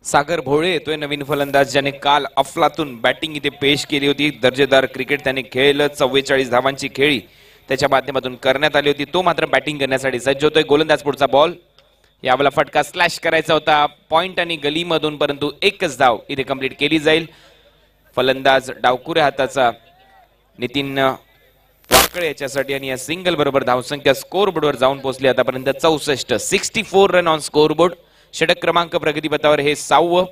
सागर भोळे येतोय नवीन फलंदाज, ज्याने काल अफलातून बॅटिंग इथे पेश केली होती. दर्जेदार क्रिकेट त्याने खेळलं. 44 धावांची खेळी त्याच्या माध्यमातून करण्यात आली होती. तो मात्र बॅटिंग करण्यासाठी सज्ज होतोय. गोलंदाज पुढचा बॉल. यावेळेला फटका स्लॅश करायचा होता पॉइंट आणि गलीमधून, परंतु एकच धाव इथे कंप्लीट केली जाईल. फलंदाज डावकुऱ्या हाताचा नितीन वाकळे याच्यासाठी, आणि या सिंगल बरोबर धावसंख्या स्कोर बोर्डवर जाऊन पोहोचली आतापर्यंत 64. 64 रन ऑन स्कोर बोर्ड. षटक क्रमांक प्रगतीपथावर हे 6वं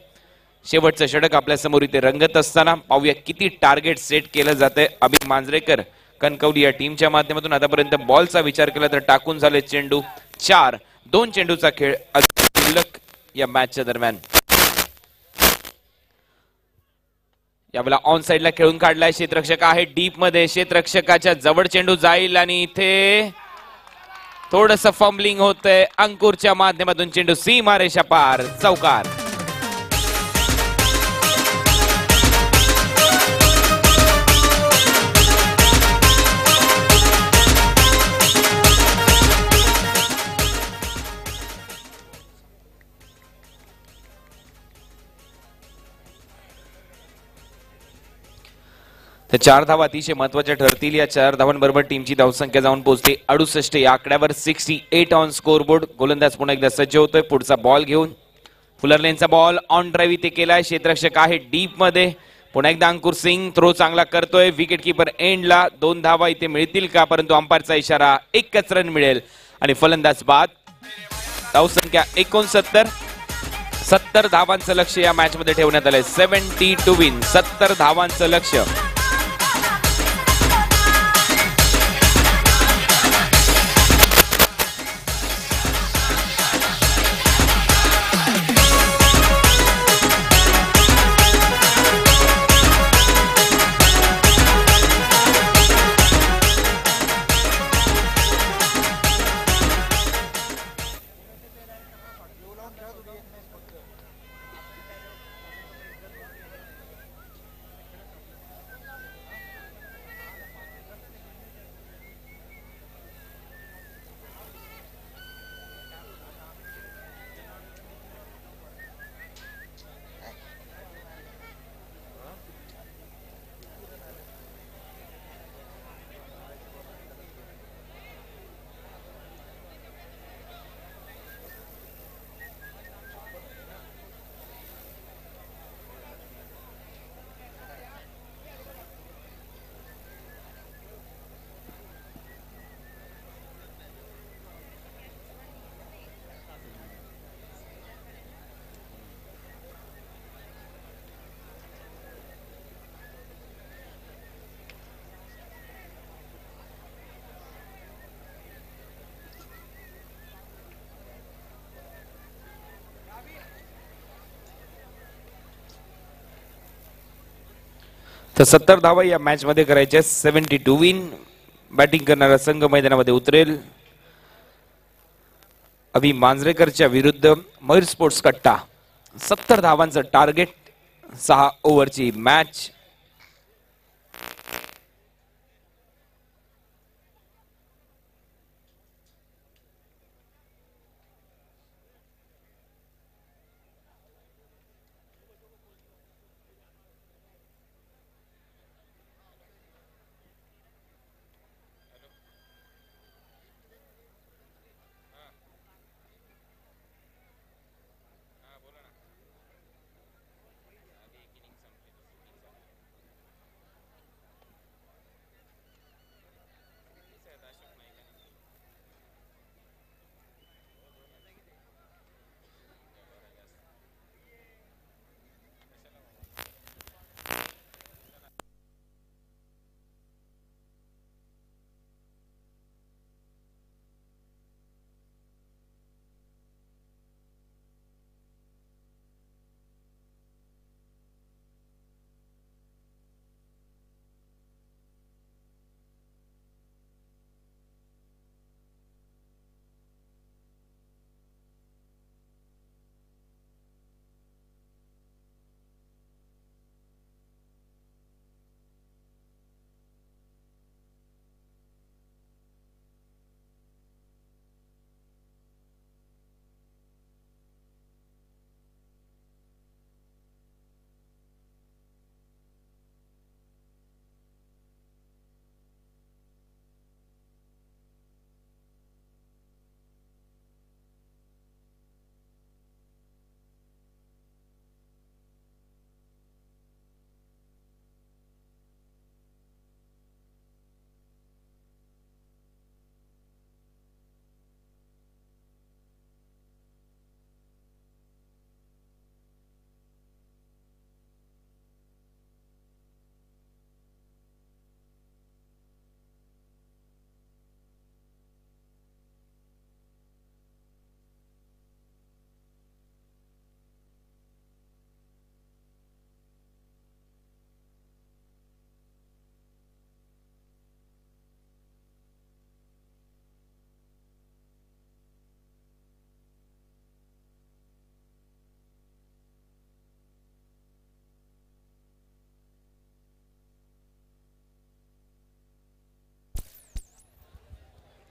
शेवटचं षटक आपल्या समोर इथे रंगत असताना पाहूया किती टार्गेट सेट केलं जातंय. अभिक मांजरेकर कणकवली या टीमच्या माध्यमातून. आतापर्यंत बॉलचा विचार केला तर टाकून झाले चेंडू 4. 2 चेंडूचा खेळ शिल्लक या मॅचच्या दरम्यान. यावेळेला ऑन साइडला खेळून काढलाय. क्षेत्ररक्षक आहे डीप मध्ये. क्षेत्ररक्षकाच्या जवळ चेंडू जाईल आणि इथे थोडस फंबलिंग होतंय. अंकुरच्या माध्यमातून चेंडू सीमारेषा पार, चौकार. तर 4 धावा अतिशय महत्वाच्या ठरतील. या 4 धावांबरोबर टीमची धावसंख्या जाऊन पोहोचते 68. या आकड्यावर 68 ऑन स्कोरबोर्ड. गोलंदाज पुन्हा एकदा सज्ज होतोय पुढचा बॉल घेऊन. फुलरलेनचा बॉल ऑन ड्राईव्ह इथे केलाय. क्षेत्ररक्षक आहे डीप मध्ये. पुन्हा एकदा अंकुर सिंग थ्रो चांगला करतोय. विकेट कीपर एंडला. 2 धावा इथे मिळतील का, परंतु अंपायरचा इशारा एकच रन मिळेल आणि फलंदाज बाद. धावसंख्या 69. 70 धावांचं लक्ष या मॅच मध्ये ठेवण्यात आलंय. 70 टू विन. 70 धावांचं लक्ष. तर 70 धावा या मॅच मध्ये करायच्या. 70 टू विन. बॅटिंग करणारा संघ मैदानामध्ये उतरेल. अभि मांजरेकरच्या विरुद्ध मयूर स्पोर्ट्स कट्टा. 70 धावांचं टार्गेट. 6 ओव्हरची मॅच.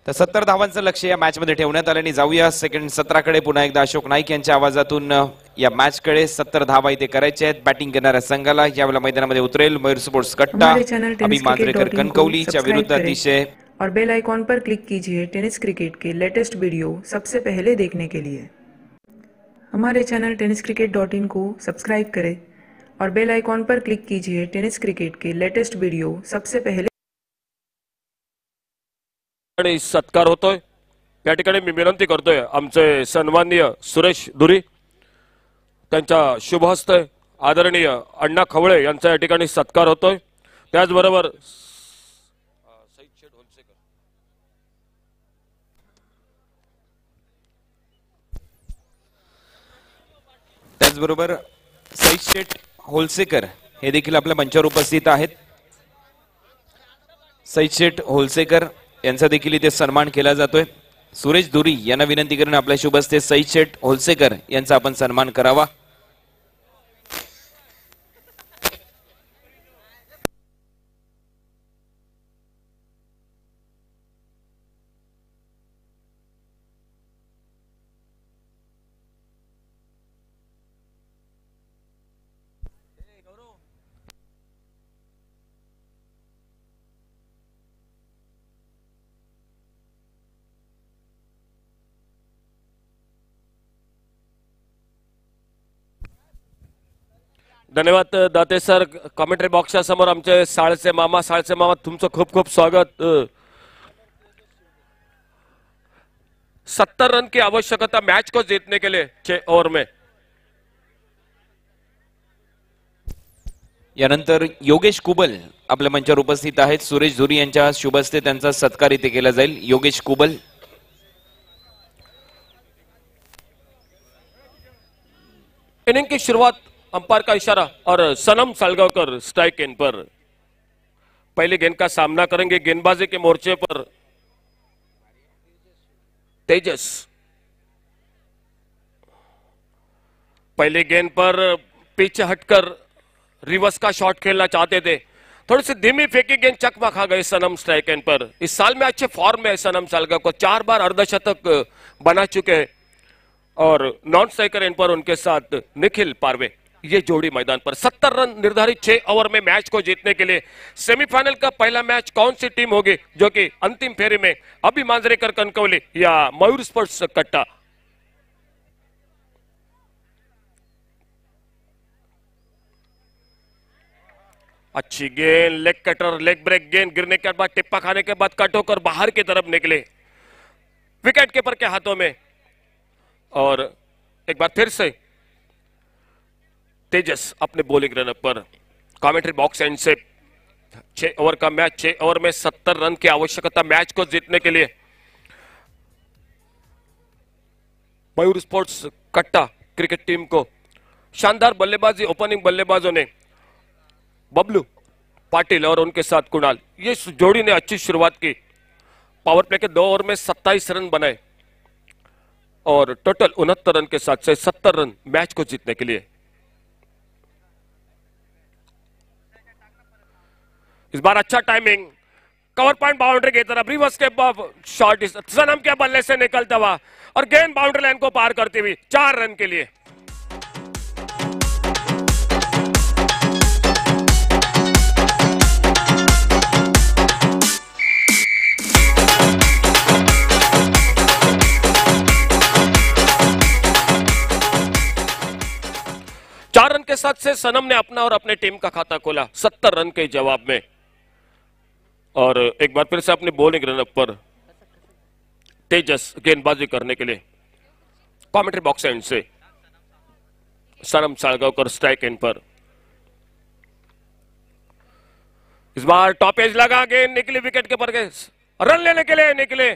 तर 70 धावांचं लक्ष या मॅच मध्ये ठेवण्यात आलं आणि जाऊया सेकंड 17कडे पुन्हा एकदा अशोक नाईक यांच्या आवाजातून या मॅच कडे 70 धावा इथे करायच्या आहेत बॅटिंग करणाऱ्या संघाला यावेळेला मैदानामध्ये उतरेल मयूर स्पोर्ट्स कट्टा अभि मांजरेकर कणकवलीच्या विरुद्ध अतिशय और बेल आइकॉन पर क्लिक कीजिए टेनिस क्रिकेट के लेटेस्ट वीडियो सबसे पहले देखने के लिए। हमारे चैनल tenniscricket.in को सब्सक्राइब करें और बेल आइकॉन पर क्लिक कीजिए टेनिस क्रिकेट के लेटेस्ट वीडियो सबसे पहले। आणि सत्कार होतोय या ठिकाणी मी विनंती करतोय आमचे सन्माननीय सुरेश धुरी त्यांच्या शुभ हस्ते आदरणीय अण्णा खवळे यांचा या ठिकाणी सत्कार होतोय त्याचबरोबर सईद शेठ होलसेकर हे देखील आपल्या मंचावर उपस्थित आहेत। सईद शेठ होलसेकर यांचा देखील इथे सन्मान केला जातोय। सुरेश धुरी यांना विनंती करून आपल्या शुभ हस्ते सईद शेठ होलसेकर यांचा आपण सन्मान करावा। धन्यवाद दाते सर कमेंट्री बॉक्सच्या समोर आमचे साळसे मामा तुमचं खूप खूप स्वागत। 70 रन की आवश्यकता मैच को जीतने के लिए 6 ओवर में। यानंतर योगेश कुबल आपल्या मंचावर उपस्थित आहेत। सुरेश धुरी यांच्या शुभ हस्ते त्यांचा सत्कार इथे केला जाईल। योगेश कुबल इनिंग की शुरुआत अंपायर का इशारा और सनम सालगावकर स्ट्राइक एंड पर पहली गेंद का सामना करेंगे। गेंदबाजी के मोर्चे पर तेजस पहली गेंद पर पीछे हटकर रिवर्स का शॉट खेलना चाहते थे, थोड़ी सी धीमी फेंकी गेंद चकमा खा गए सनम स्ट्राइक एंड पर। इस साल में अच्छे फॉर्म में है सनम सालगावकर, 4 बार अर्धशतक बना चुके हैं और नॉन स्ट्राइकर एंड पर उनके साथ निखिल पारवे। ये जोड़ी मैदान पर 70 रन निर्धारित 6 ओवर में मैच को जीतने के लिए। सेमीफाइनल का पहला मैच कौन सी टीम होगी जो कि अंतिम फेरी में अभि मांजरेकर कणकवली या मयूर स्पोर्ट्स कट्टा। अच्छी गेंद लेग कटर लेग ब्रेक गेंद गिरने के बाद टिप्पा खाने के बाद कट होकर बाहर की तरफ निकले विकेट कीपर के हाथों में। और एक बार फिर से तेजस अपने बॉलिंग रन पर कमेंट्री बॉक्स एंड से 6 ओवर का मैच, 6 ओवर में 70 रन की आवश्यकता मैच को जीतने के लिए। मयूर स्पोर्ट्स कट्टा क्रिकेट टीम को शानदार बल्लेबाजी ओपनिंग बल्लेबाजों ने बबलू पाटिल और उनके साथ कुणाल, ये जोड़ी ने अच्छी शुरुआत की। पावर प्ले के 2 ओवर में 27 रन बनाए और टोटल 69 रन के साथ से 70 रन मैच को जीतने के लिए। इस बार अच्छा टाइमिंग कवर पॉइंट बाउंड्री की तरफ रिवर्स के शॉट सनम के बल्ले से निकलता हुआ और गेंद बाउंड्री लाइन को पार करती हुई 4 रन के लिए। चार रन के साथ से सनम ने अपना और अपने टीम का खाता खोला 70 रन के जवाब में। और एक बार फिर से अपनी बॉलिंग रनअप पर तेजस गेंदबाजी करने के लिए कमेंट्री बॉक्स एंड से सनम सालगावकर स्ट्राइक एंड पर। इस बार टॉप एज लगा गेंद निकली विकेट के पर रन लेने के लिए निकले।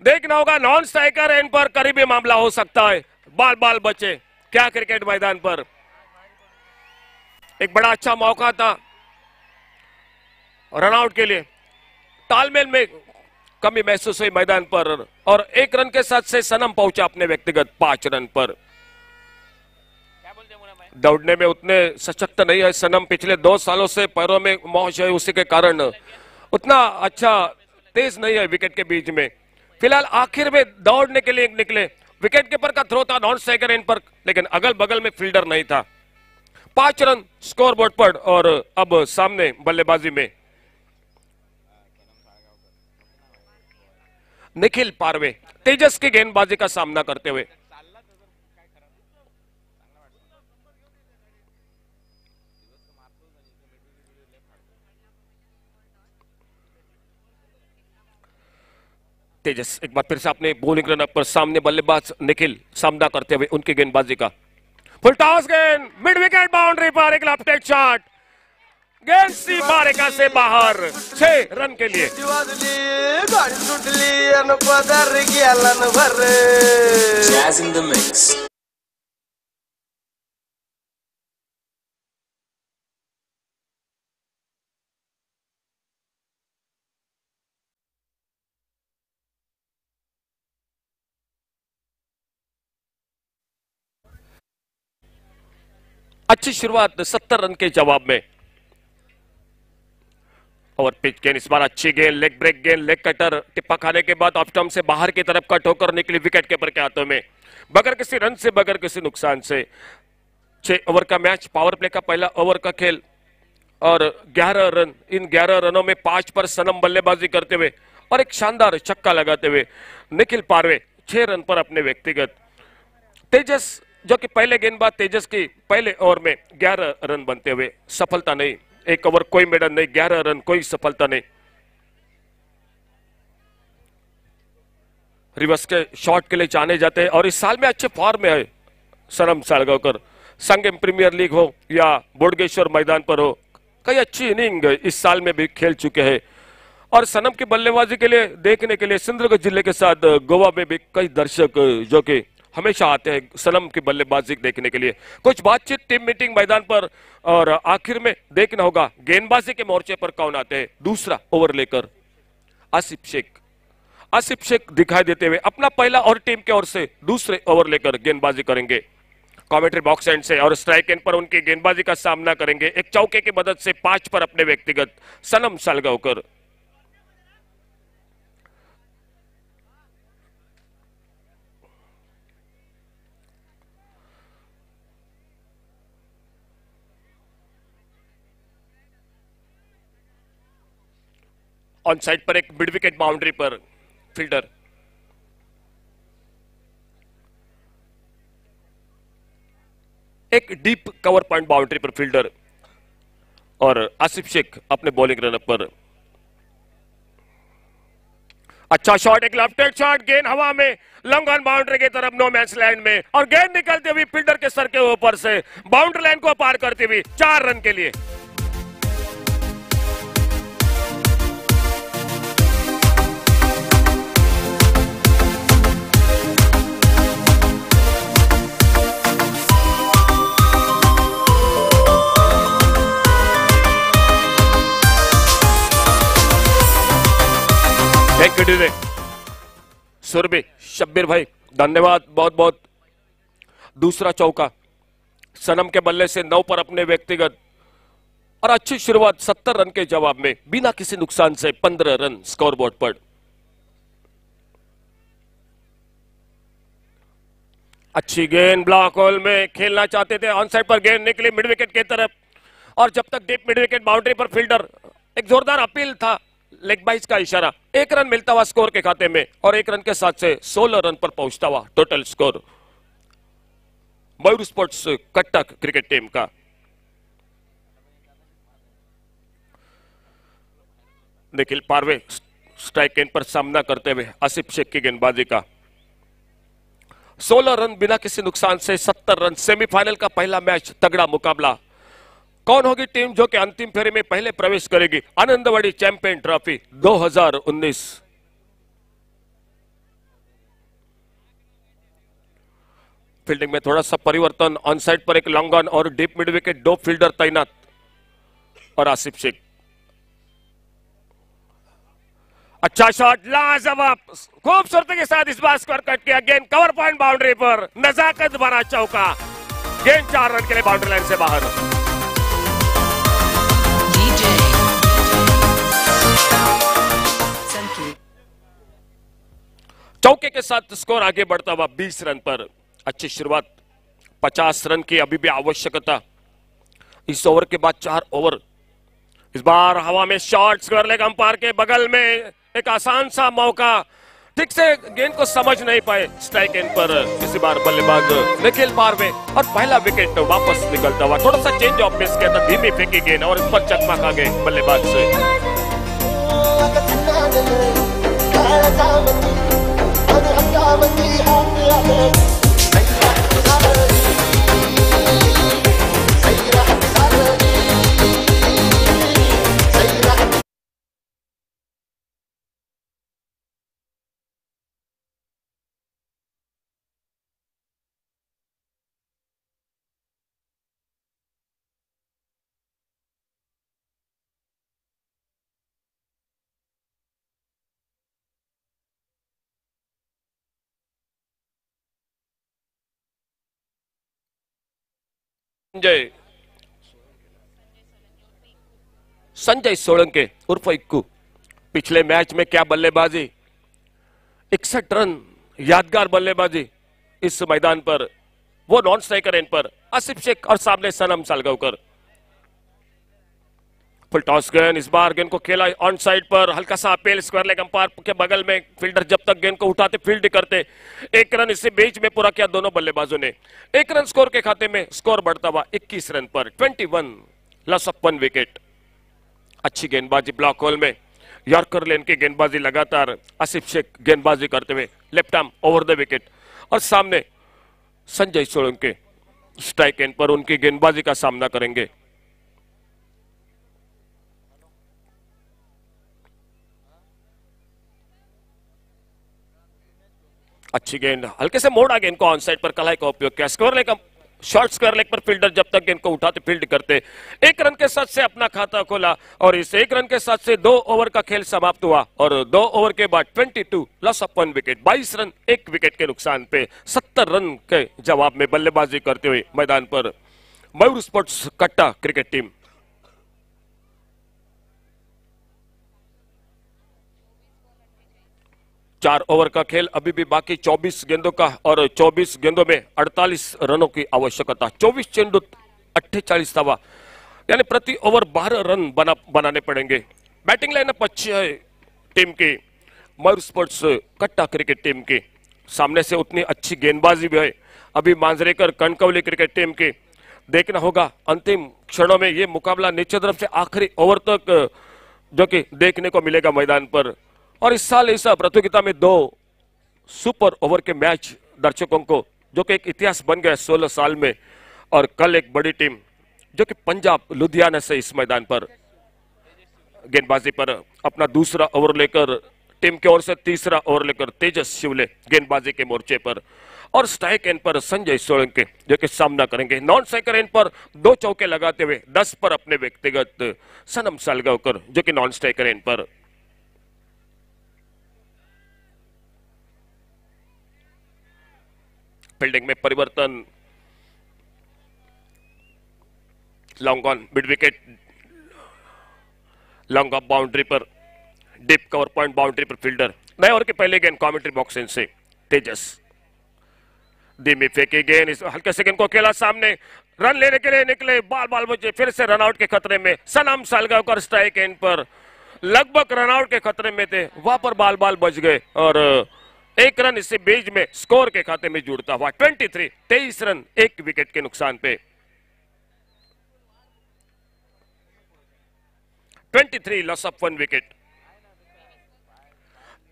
देखना होगा नॉन स्ट्राइकर एंड पर करीबी मामला हो सकता है। बाल बाल बचे क्या क्रिकेट मैदान पर। एक बड़ा अच्छा मौका था रनआउट के लिए, तालमेल में कमी महसूस हुई मैदान पर और 1 रन के साथ से सनम पहुंचा अपने व्यक्तिगत 5 रन पर। दौड़ने में उतने सशक्त नहीं है सनम, पिछले 2 सालों से पैरों में मौज है, उसी के कारण उतना अच्छा तेज नहीं है विकेट के बीच में। फिलहाल आखिर में दौड़ने के लिए निकले, विकेट कीपर का थ्रो था नॉन स्ट्राइकर एंड पर, लेकिन अगल बगल में फील्डर नहीं था। 5 रन स्कोरबोर्ड पर और अब सामने बल्लेबाजी में निखिल पारवे तेजस की गेंदबाजी का सामना करते हुए। तेजस एक बार फिर से अपने बॉलिंग रन पर सामने बल्लेबाज निखिल सामना करते हुए उनकी गेंदबाजी का फुल टॉस गेंद मिड विकेट बाउंड्री पर एक लेफ्ट शॉट, गेंद सी बारेका से बाहर 6 रन के लिए। Jazz in the mix. अच्छी शुरुआत 70 रन के जवाब में। और पिच गेंद इस बार अच्छी गेंद, लेग ब्रेक गेंद, लेग कटर, टिप्पा खाने के बाद ऑफ स्टंप से बाहर की तरफ का ठोकर निकली विकेट कीपर के हाथों में, बगैर किसी रन से, बगैर किसी नुकसान से। 6 ओवर का मैच, पावर प्ले का पहला ओवर का खेल और 11 रन। इन 11 रनों में 5 पर सनम बल्लेबाजी करते हुए और एक शानदार छक्का लगाते हुए निखिल पारवे 6 रन पर अपने व्यक्तिगत। तेजस जो कि पहले गेंदबाज तेजस की पहले ओवर में 11 रन बनते हुए सफलता नहीं, 1 ओवर कोई मेडल नहीं, 11 रन कोई सफलता नहीं। रिवर्स के शॉट के लिए जाने जाते हैं और इस साल में अच्छे फॉर्म में है सनम सालगांवकर। संगम प्रीमियर लीग हो या बोडगेश्वर मैदान पर हो, कई अच्छी इनिंग इस साल में भी खेल चुके हैं। और सनम की बल्लेबाजी के लिए देखने के लिए सिंधुदुर्ग जिले के साथ गोवा में भी कई दर्शक जो कि हमेशा आते हैं सनम की बल्लेबाजी देखने के लिए। कुछ बातचीत, टीम मीटिंग मैदान पर और आखिर में देखना होगा गेंदबाजी के मोर्चे पर कौन आते हैं। दूसरा ओवर लेकर आसिफ शेख दिखाई देते हुए अपना पहला और टीम की ओर से दूसरे ओवर लेकर गेंदबाजी करेंगे। कमेंट्री बॉक्स एंड से और स्ट्राइक एंड पर उनकी गेंदबाजी का सामना करेंगे। एक चौके की मदद से 5 पर अपने व्यक्तिगत सनम सालगांवकर। ऑन साइड पर एक मिड विकेट बाउंड्री पर फील्डर, एक डीप कवर पॉइंट बाउंड्री पर फील्डर और आसिफ शेख अपने बॉलिंग रन पर। अच्छा शॉट, एक लेफ्ट हैंड शॉट, गेंद हवा में लॉन्ग ऑन बाउंड्री की तरफ नो मैच लैंड में और गेंद निकलती हुई फील्डर के सर के ऊपर से बाउंड्री लाइन को पार करती हुई 4 रन के लिए। Thank you DJ Surabhi, Shabbir भाई धन्यवाद बहुत बहुत। दूसरा चौका सनम के बल्ले से 9 पर अपने व्यक्तिगत और अच्छी शुरुआत 70 रन के जवाब में बिना किसी नुकसान से 15 रन स्कोरबोर्ड पर। अच्छी गेंद ब्लॉक होल में खेलना चाहते थे, ऑन साइड पर गेंद निकली मिड विकेट की तरफ और जब तक डीप मिड विकेट बाउंड्री पर फील्डर, एक जोरदार अपील था, लेग बाइज का इशारा। 1 रन मिलता हुआ स्कोर के खाते में और 1 रन के साथ से 16 रन पर पहुंचता हुआ टोटल स्कोर मयूर स्पोर्ट्स कट्टा क्रिकेट टीम का। निखिल पारवे स्ट्राइक एंड पर सामना करते हुए आसिफ शेख की गेंदबाजी का 16 रन बिना किसी नुकसान से 70 रन। सेमीफाइनल का पहला मैच, तगड़ा मुकाबला। कौन होगी टीम जो कि अंतिम फेरे में पहले प्रवेश करेगी आनंदवाड़ी चैंपियन ट्रॉफी 2019। फील्डिंग में थोड़ा सा परिवर्तन, ऑन साइड पर एक लॉन्ग ऑन और डीप मिड विकेट, 2 फील्डर तैनात और आसिफ शेख। अच्छा शॉट, लाजवाब खूबसूरती के साथ इस बार स्कोर कट किया। गेंद कवर पॉइंट बाउंड्री पर, नजाकत भरा चौका, गेंद 4 रन के लिए बाउंड्री लाइन से बाहर। चौके के साथ स्कोर आगे बढ़ता हुआ 20 रन पर। अच्छी शुरुआत, 50 रन की अभी भी आवश्यकता। इस ओवर के बाद 4 ओवर। इस बार हवा में शॉट, स्क्वायर लेग अंपायर के बगल में एक आसान सा मौका, ठीक से गेंद को समझ नहीं पाए। स्ट्राइक एंड पर इसी बार बल्लेबाज निखिल पारवे और पहला विकेट वापस निकलता हुआ। थोड़ा सा चेंज ऑफ पेस किया था, धीमी फेंकी गेंद और इस पर चकमा खा गए बल्लेबाज से। संजय सोलंके उर्फ इक्कू, पिछले मैच में क्या बल्लेबाजी, 61 रन, यादगार बल्लेबाजी इस मैदान पर, वो नॉन स्ट्राइकर एंड पर आसिफ शेख और सामने सनम सालगांवकर। फुल टॉस गेंद, इस बार गेंद को खेला ऑन साइड पर, हल्का सा अपील, स्क्वायर लेग अंपायर के बगल में फील्डर जब तक गेंद को उठाते फील्ड करते। 1 रन इसे बीच में पूरा किया दोनों बल्लेबाजों ने। 1 रन स्कोर के खाते में, स्कोर बढ़ता हुआ 21 रन पर। 21, लॉस ऑफ 1 विकेट। अच्छी गेंदबाजी ब्लॉक होल में, यॉर्कर लेन की गेंदबाजी लगातार, आसिफ शेख गेंदबाजी करते हुए left arm over the wicket और सामने संजय सोलंके स्ट्राइक एंड पर उनकी गेंदबाजी का सामना करेंगे। अच्छी गेंद, हल्के से मोड़ा गेंद को ऑन साइड पर कलाई का उपयोग किया। Square leg, short square leg पर फील्डर जब तक गेंद को उठाते फील्ड करते। 1 रन के साथ से अपना खाता खोला और इस 1 रन के साथ से 2 ओवर का खेल समाप्त हुआ और 2 ओवर के बाद 22, loss of 1 wicket. 22 run 1 wicket के नुकसान पे 70 रन के जवाब में बल्लेबाजी करते हुए मैदान पर मयूर स्पोर्ट्स कट्टा क्रिकेट टीम। चार ओवर का खेल अभी भी बाकी, 24 गेंदों का और 24 गेंदों में 48 रनों की आवश्यकता। 24 चेंडू 48 धावा, यानी प्रति ओवर 12 रन बनाने पड़ेंगे। बैटिंग लाइनअप अच्छी है टीम की, मयूर स्पोर्ट्स कट्टा क्रिकेट टीम की। सामने से उतनी अच्छी गेंदबाजी भी है अभी मांजरेकर कणकवली क्रिकेट टीम की। देखना होगा अंतिम क्षणों में ये मुकाबला नीचे तरफ से आखिरी ओवर तक जो कि देखने को मिलेगा मैदान पर। और इस साल इस प्रतियोगिता में 2 सुपर ओवर के मैच दर्शकों को, जो कि एक इतिहास बन गया 16 साल में। और कल एक बड़ी टीम जो कि पंजाब लुधियाना से इस मैदान पर गेंदबाजी पर अपना दूसरा ओवर लेकर, टीम की ओर से तीसरा ओवर लेकर तेजस शिवले गेंदबाजी के मोर्चे पर और स्ट्राइक एंड पर संजय सोलंके जो कि सामना करेंगे। नॉन स्ट्राइकर एंड पर 2 चौके लगाते हुए 10 पर अपने व्यक्तिगत सनम सालगांवकर जो कि नॉन स्ट्राइकर एंड पर। फील्डिंग में परिवर्तन, long on mid wicket, long off boundary पर, डीप कवर पॉइंट बाउंड्री पर फील्डर। नए ओवर के पहले गेंद कमेंट्री बॉक्स से तेजस, धीमी फेंकी गेंद, इस हल्के से गेंद को खेला सामने, रन लेने के लिए निकले, बाल बचे, फिर से रनआउट के खतरे में। सनम सालगांवकर स्ट्राइक एंड पर लगभग रनआउट के खतरे में थे, वहां पर बाल बच गए और 1 रन इसी बीच में स्कोर के खाते में जुड़ता हुआ। 23, 23 रन 1 विकेट के नुकसान पे। 23, लॉस ऑफ 1 विकेट।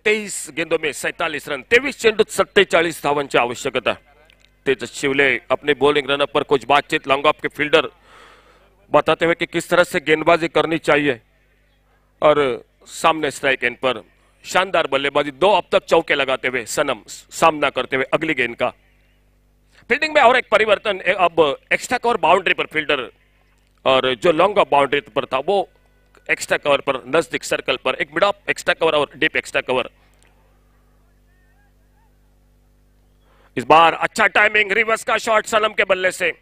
23 गेंदों में 47 रन, 23 चेंडूत 47 धावांची आवश्यकता। तेजस शिवले अपने बॉलिंग रनअप पर कुछ बातचीत लॉन्ग ऑफ के फील्डर बताते हुए कि किस तरह से गेंदबाजी करनी चाहिए और सामने स्ट्राइक एंड पर शानदार बल्लेबाजी, 2 अब तक चौके लगाते हुए सनम सामना करते हुए अगली गेंद का। फील्डिंग में और एक परिवर्तन, अब एक्स्ट्रा कवर बाउंड्री पर फील्डर और जो लॉन्ग ऑफ बाउंड्री पर था वो एक्स्ट्रा कवर पर नजदीक सर्कल पर, एक मिड ऑफ एक्स्ट्रा कवर और डीप एक्स्ट्रा कवर। इस बार अच्छा टाइमिंग, रिवर्स का शॉट सनम के बल्ले से,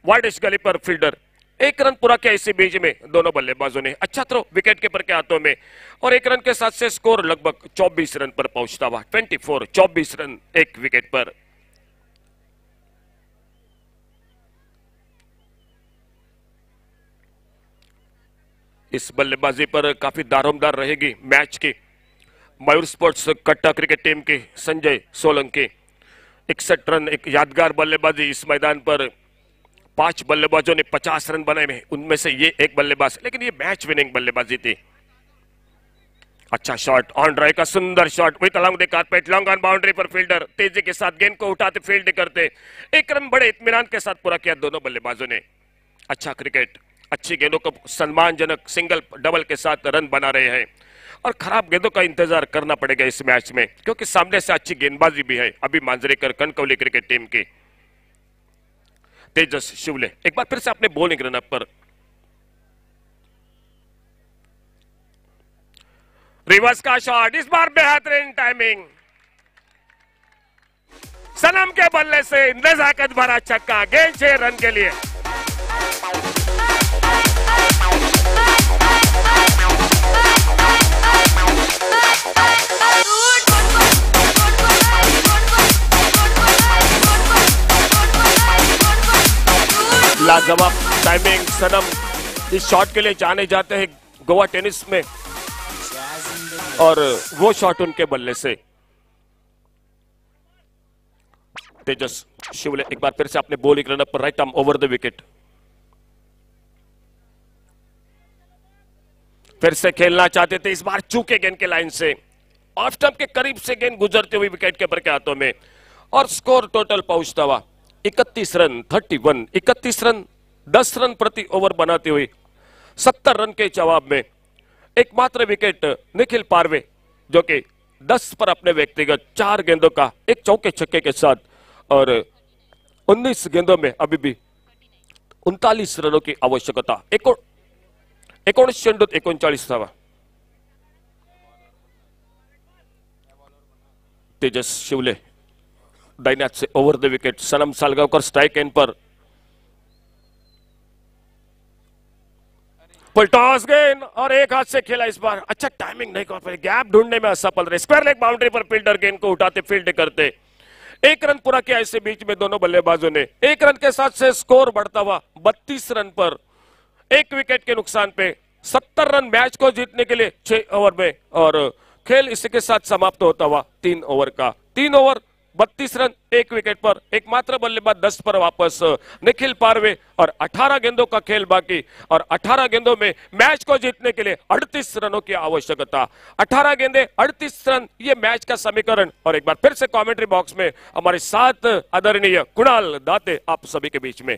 वाइडिश गली पर फील्डर एक रन पूरा किया इसी बीच में दोनों बल्लेबाजों ने। अच्छा थ्रो विकेट कीपर के हाथों में और एक रन के साथ से स्कोर लगभग 24 रन पर पहुंचता हुआ। 24 रन एक विकेट पर। इस बल्लेबाजी पर काफी दारोमदार रहेगी मैच की मयूर स्पोर्ट्स कट्टा क्रिकेट टीम की संजय सोलंकी। 61 रन एक यादगार बल्लेबाजी इस मैदान पर। 5 बल्लेबाजों ने 50 रन बनाए हैं, उनमें से ये एक बल्लेबाज, लेकिन ये मैच विनिंग बल्लेबाजी थी। अच्छा शॉट ऑन ड्राइव का सुंदर shot with along the carpet long on boundary पर फील्डर तेजी के साथ गेंद को उठाते फील्ड करते। एक रन बड़े इत्मीनान के साथ पूरा किया दोनों बल्लेबाजों ने। अच्छा क्रिकेट, अच्छी गेंदों को सम्मानजनक सिंगल डबल के साथ रन बना रहे हैं और खराब गेंदों का इंतजार करना पड़ेगा इस मैच में, क्योंकि सामने से अच्छी गेंदबाजी भी है अभी मांजरेकर कनकवली क्रिकेट टीम की। तेजस शिवले एक बार फिर से अपने बॉलिंग रनअप पर। रिवर्स का शॉट, इस बार बेहतरीन टाइमिंग। सनम के बल्ले से नजाकत भरा छक्का, गेंद 6 रन के लिए। लाजवाब टाइमिंग। सनम इस शॉट के लिए जाने जाते हैं गोवा टेनिस में और वो शॉट उनके बल्ले से। तेजस शिवले एक बार फिर से अपने बॉलिंग रनअप पर right arm over the wicket. फिर से खेलना चाहते थे, इस बार चूके गेंद के लाइन से ऑफ स्टंप के करीब से गेंद गुजरते हुए विकेट कीपर के हाथों में और स्कोर टोटल पहुंचता हुआ 31 रन 31। 31 रन 10 रन प्रति ओवर बनाते हुए 70 रन के जवाब में एकमात्र विकेट निखिल पारवे जो कि 10 पर अपने व्यक्तिगत 4 गेंदों का एक चौके छक्के के साथ और 19 गेंदों में अभी भी 39 रनों की आवश्यकता। 19 चेंडूत 39 धावा। तेजस शिवले दाहिने से over the wicket. Sanam Salgaonkar strike end पर। टॉस गेंद और एक हाथ से खेला इस बार। अच्छा टाइमिंग नहीं कर पाए, गैप ढूंढने में असफल रहे। स्क्वायर लेग बाउंड्री पर फील्डर गेंद को उठाते फील्ड करते। 1 रन पूरा किया इसी बीच में दोनों बल्लेबाजों ने। 1 रन के साथ से स्कोर बढ़ता हुआ 32 रन पर 1 विकेट के नुकसान पे 70 रन मैच को जीतने के लिए 6 ओवर में और खेल इसी के साथ समाप्त होता हुआ 3 ओवर का। 3 ओवर 32 रन 1 विकेट पर। एकमात्र बल्लेबाज 10 पर वापस निखिल पारवे और 18 गेंदों का खेल बाकी और 18 गेंदों में मैच को जीतने के लिए 38 रनों की आवश्यकता। 18 गेंदे 38 रन, ये मैच का समीकरण। और एक बार फिर से कमेंट्री बॉक्स में हमारे साथ आदरणीय कुणाल दाते आप सभी के बीच में।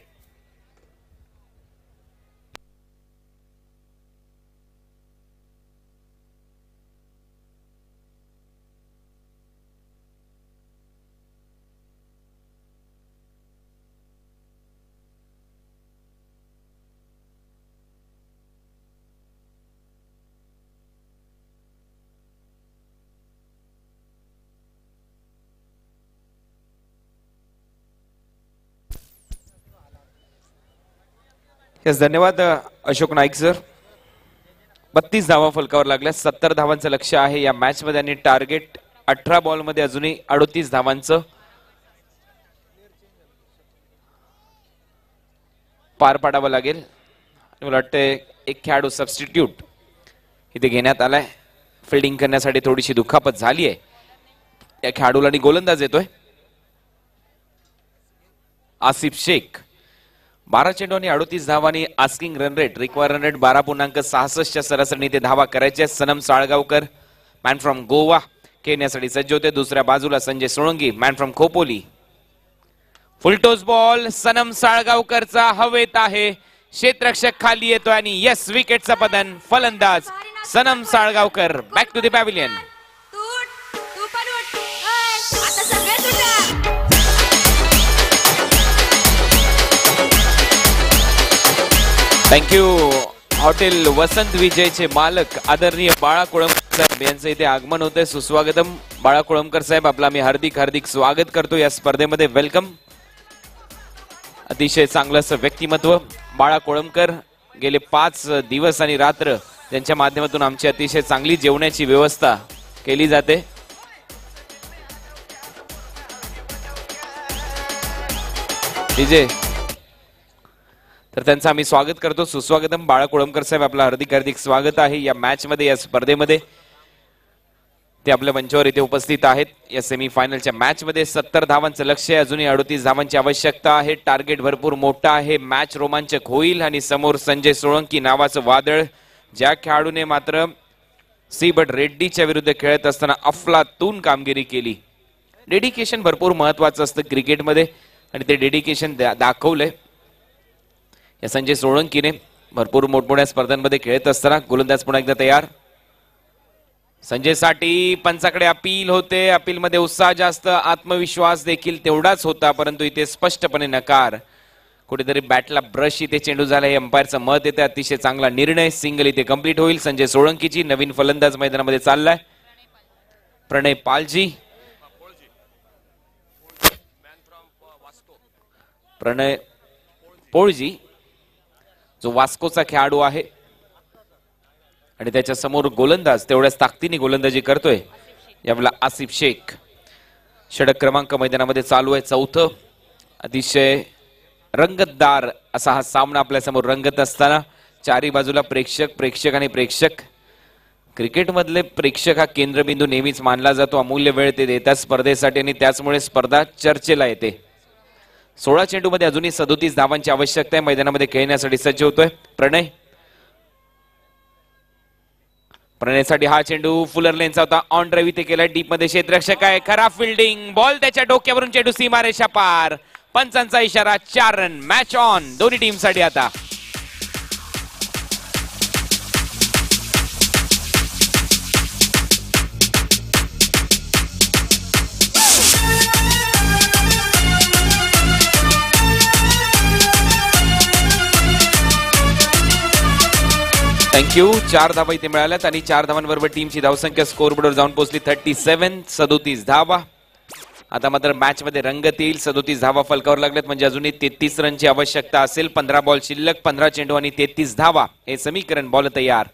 धन्यवाद अशोक नाईक सर। 32 धावा फलकावर लागल्या। 70 धावांचं लक्ष्य आहे या मॅच मध्ये आणि टार्गेट 18 बॉल मध्ये अजूनही 38 धावांचं पार पाडावं लागेल। मला वाटतं एक खेळाडू सबस्टिट्यूट इथे घेण्यात आलाय। फिल्डिंग करण्यासाठी थोडीशी दुखापत झाली आहे या खेळाडूला आणि गोलंदाज येतोय आसिफ शेख। 12 चेंडू आणि 38 धावांनी asking run rate, require run rate 12.66 च्या सरासरीने ते धावा करायचे। सनम साळगावकर मॅन फ्रॉम गोवा खेळण्यासाठी सज्ज होते। दुसऱ्या बाजूला Sanjay Solanki man from Khopoli. Full toss ball Sanam साळगावकरचा हवेत आहे, क्षेत्ररक्षक खाली येतोय आणि यस विकेटचा पतन। फलंदाज Sanam Salgaonkar back to the pavilion. Thank you. Hotel Vasant विजयचे मालक आदरणीय बाळा कोळंबकर साहेब यांचे इथे आगमन होते। सुस्वागतम बाळा कोळंबकर साहेब, आपला मी हार्दिक स्वागत करतो या स्पर्धेमध्ये। वेलकम। अतिशय चांगलं असं व्यक्तिमत्व बाळा कोळंबकर गेले 5 दिवस आणि रात्र त्यांच्या माध्यमातून आमची अतिशय चांगली जेवणाची व्यवस्था केली जाते. डीजे तर त्यांचं आम्ही स्वागत करतो. सुस्वागतम बाळा कोळंबकर साहेब, आपलं हार्दिक हार्दिक स्वागत आहे या मॅच मध्ये, या स्पर्धेमध्ये. ते आपल्या मंचावर इथे उपस्थित आहेत. या सेमीफायनलच्या मॅच मध्ये 70 धावांचं लक्ष्य आहे. अजूनही 38 धावांची आवश्यकता आहे. टार्गेट भरपूर मोठा आहे. मॅच रोमांचक होईल. आणि समोर संजय सोळंकी नावाचं वादळ, ज्या खेळाडूने मात्र सी बट रेड्डीच्या विरुद्ध खेळत असताना अफलातून कामगिरी केली. डेडिकेशन भरपूर महत्वाचं असतं क्रिकेटमध्ये आणि ते डेडिकेशन दाखवलंय या संजय सोळंकीने. भरपूर मोठमोठ्या स्पर्धांमध्ये खेळत असताना गोलंदाज पुन्हा एकदा तयार. संजयसाठी पंचाकडे अपील होते. अपील मध्ये उत्साह जास्त, आत्मविश्वास देखील तेवढाच होता, परंतु इथे स्पष्टपणे नकार. कुठेतरी बॅटला ब्रश इथे चेंडू झाला हे अंपायरचं मत येते. अतिशय चांगला निर्णय. सिंगल इथे कंप्लीट होईल संजय सोळंकीची. नवीन फलंदाज मैदानामध्ये चाललाय प्रणय पालजी. प्रणय पोळजी जो वास्कोचा खेळाडू आहे आणि त्याच्या समोर गोलंदाज तेवढ्याच ताकदीने गोलंदाजी करतोय यावेळेला आसिफ शेख. षटक क्रमांक मैदानामध्ये चालू आहे. चौथं. अतिशय रंगतदार असा हा सामना आपल्या समोर रंगत असताना चारी बाजूला प्रेक्षक आणि प्रेक्षक. क्रिकेटमधले प्रेक्षक हा केंद्रबिंदू नेहमीच मानला जातो. अमूल्य वेळ ते देतात स्पर्धेसाठी आणि त्याचमुळे स्पर्धा चर्चेला येते. 16 चेंडूमध्ये अजूनही 37 धावांची आवश्यकता आहे. मैदानामध्ये खेळण्यासाठी सज्ज होतोय प्रणयसाठी हा चेंडू फुलर लेनचा होता. ऑन ड्राईव्ह इथे केलाय. डीप मध्ये क्षेत्ररक्षक आहे. खराब फिल्डिंग. बॉल त्याच्या डोक्यावरून चेंडू सीमारेषा पार. पंचांचा इशारा. 4 रन. मॅच ऑन दोन्ही टीम साठी आता. थँक्यू. 4 धावा इथे मिळाल्यात आणि 4 धावांबरोबर टीमची धावसंख्या स्कोरबोर्डवर जाऊन पोहोचली 37. 37 धावा. आता मात्र मॅच मध्ये रंगत येईल. 37 धावा फलकावर लागल्यात म्हणजे अजूनही 33 रनची आवश्यकता असेल. 15 बॉल शिल्लक, 15 चेंडू आणि 33 धावा हे समीकरण. बॉल तयार.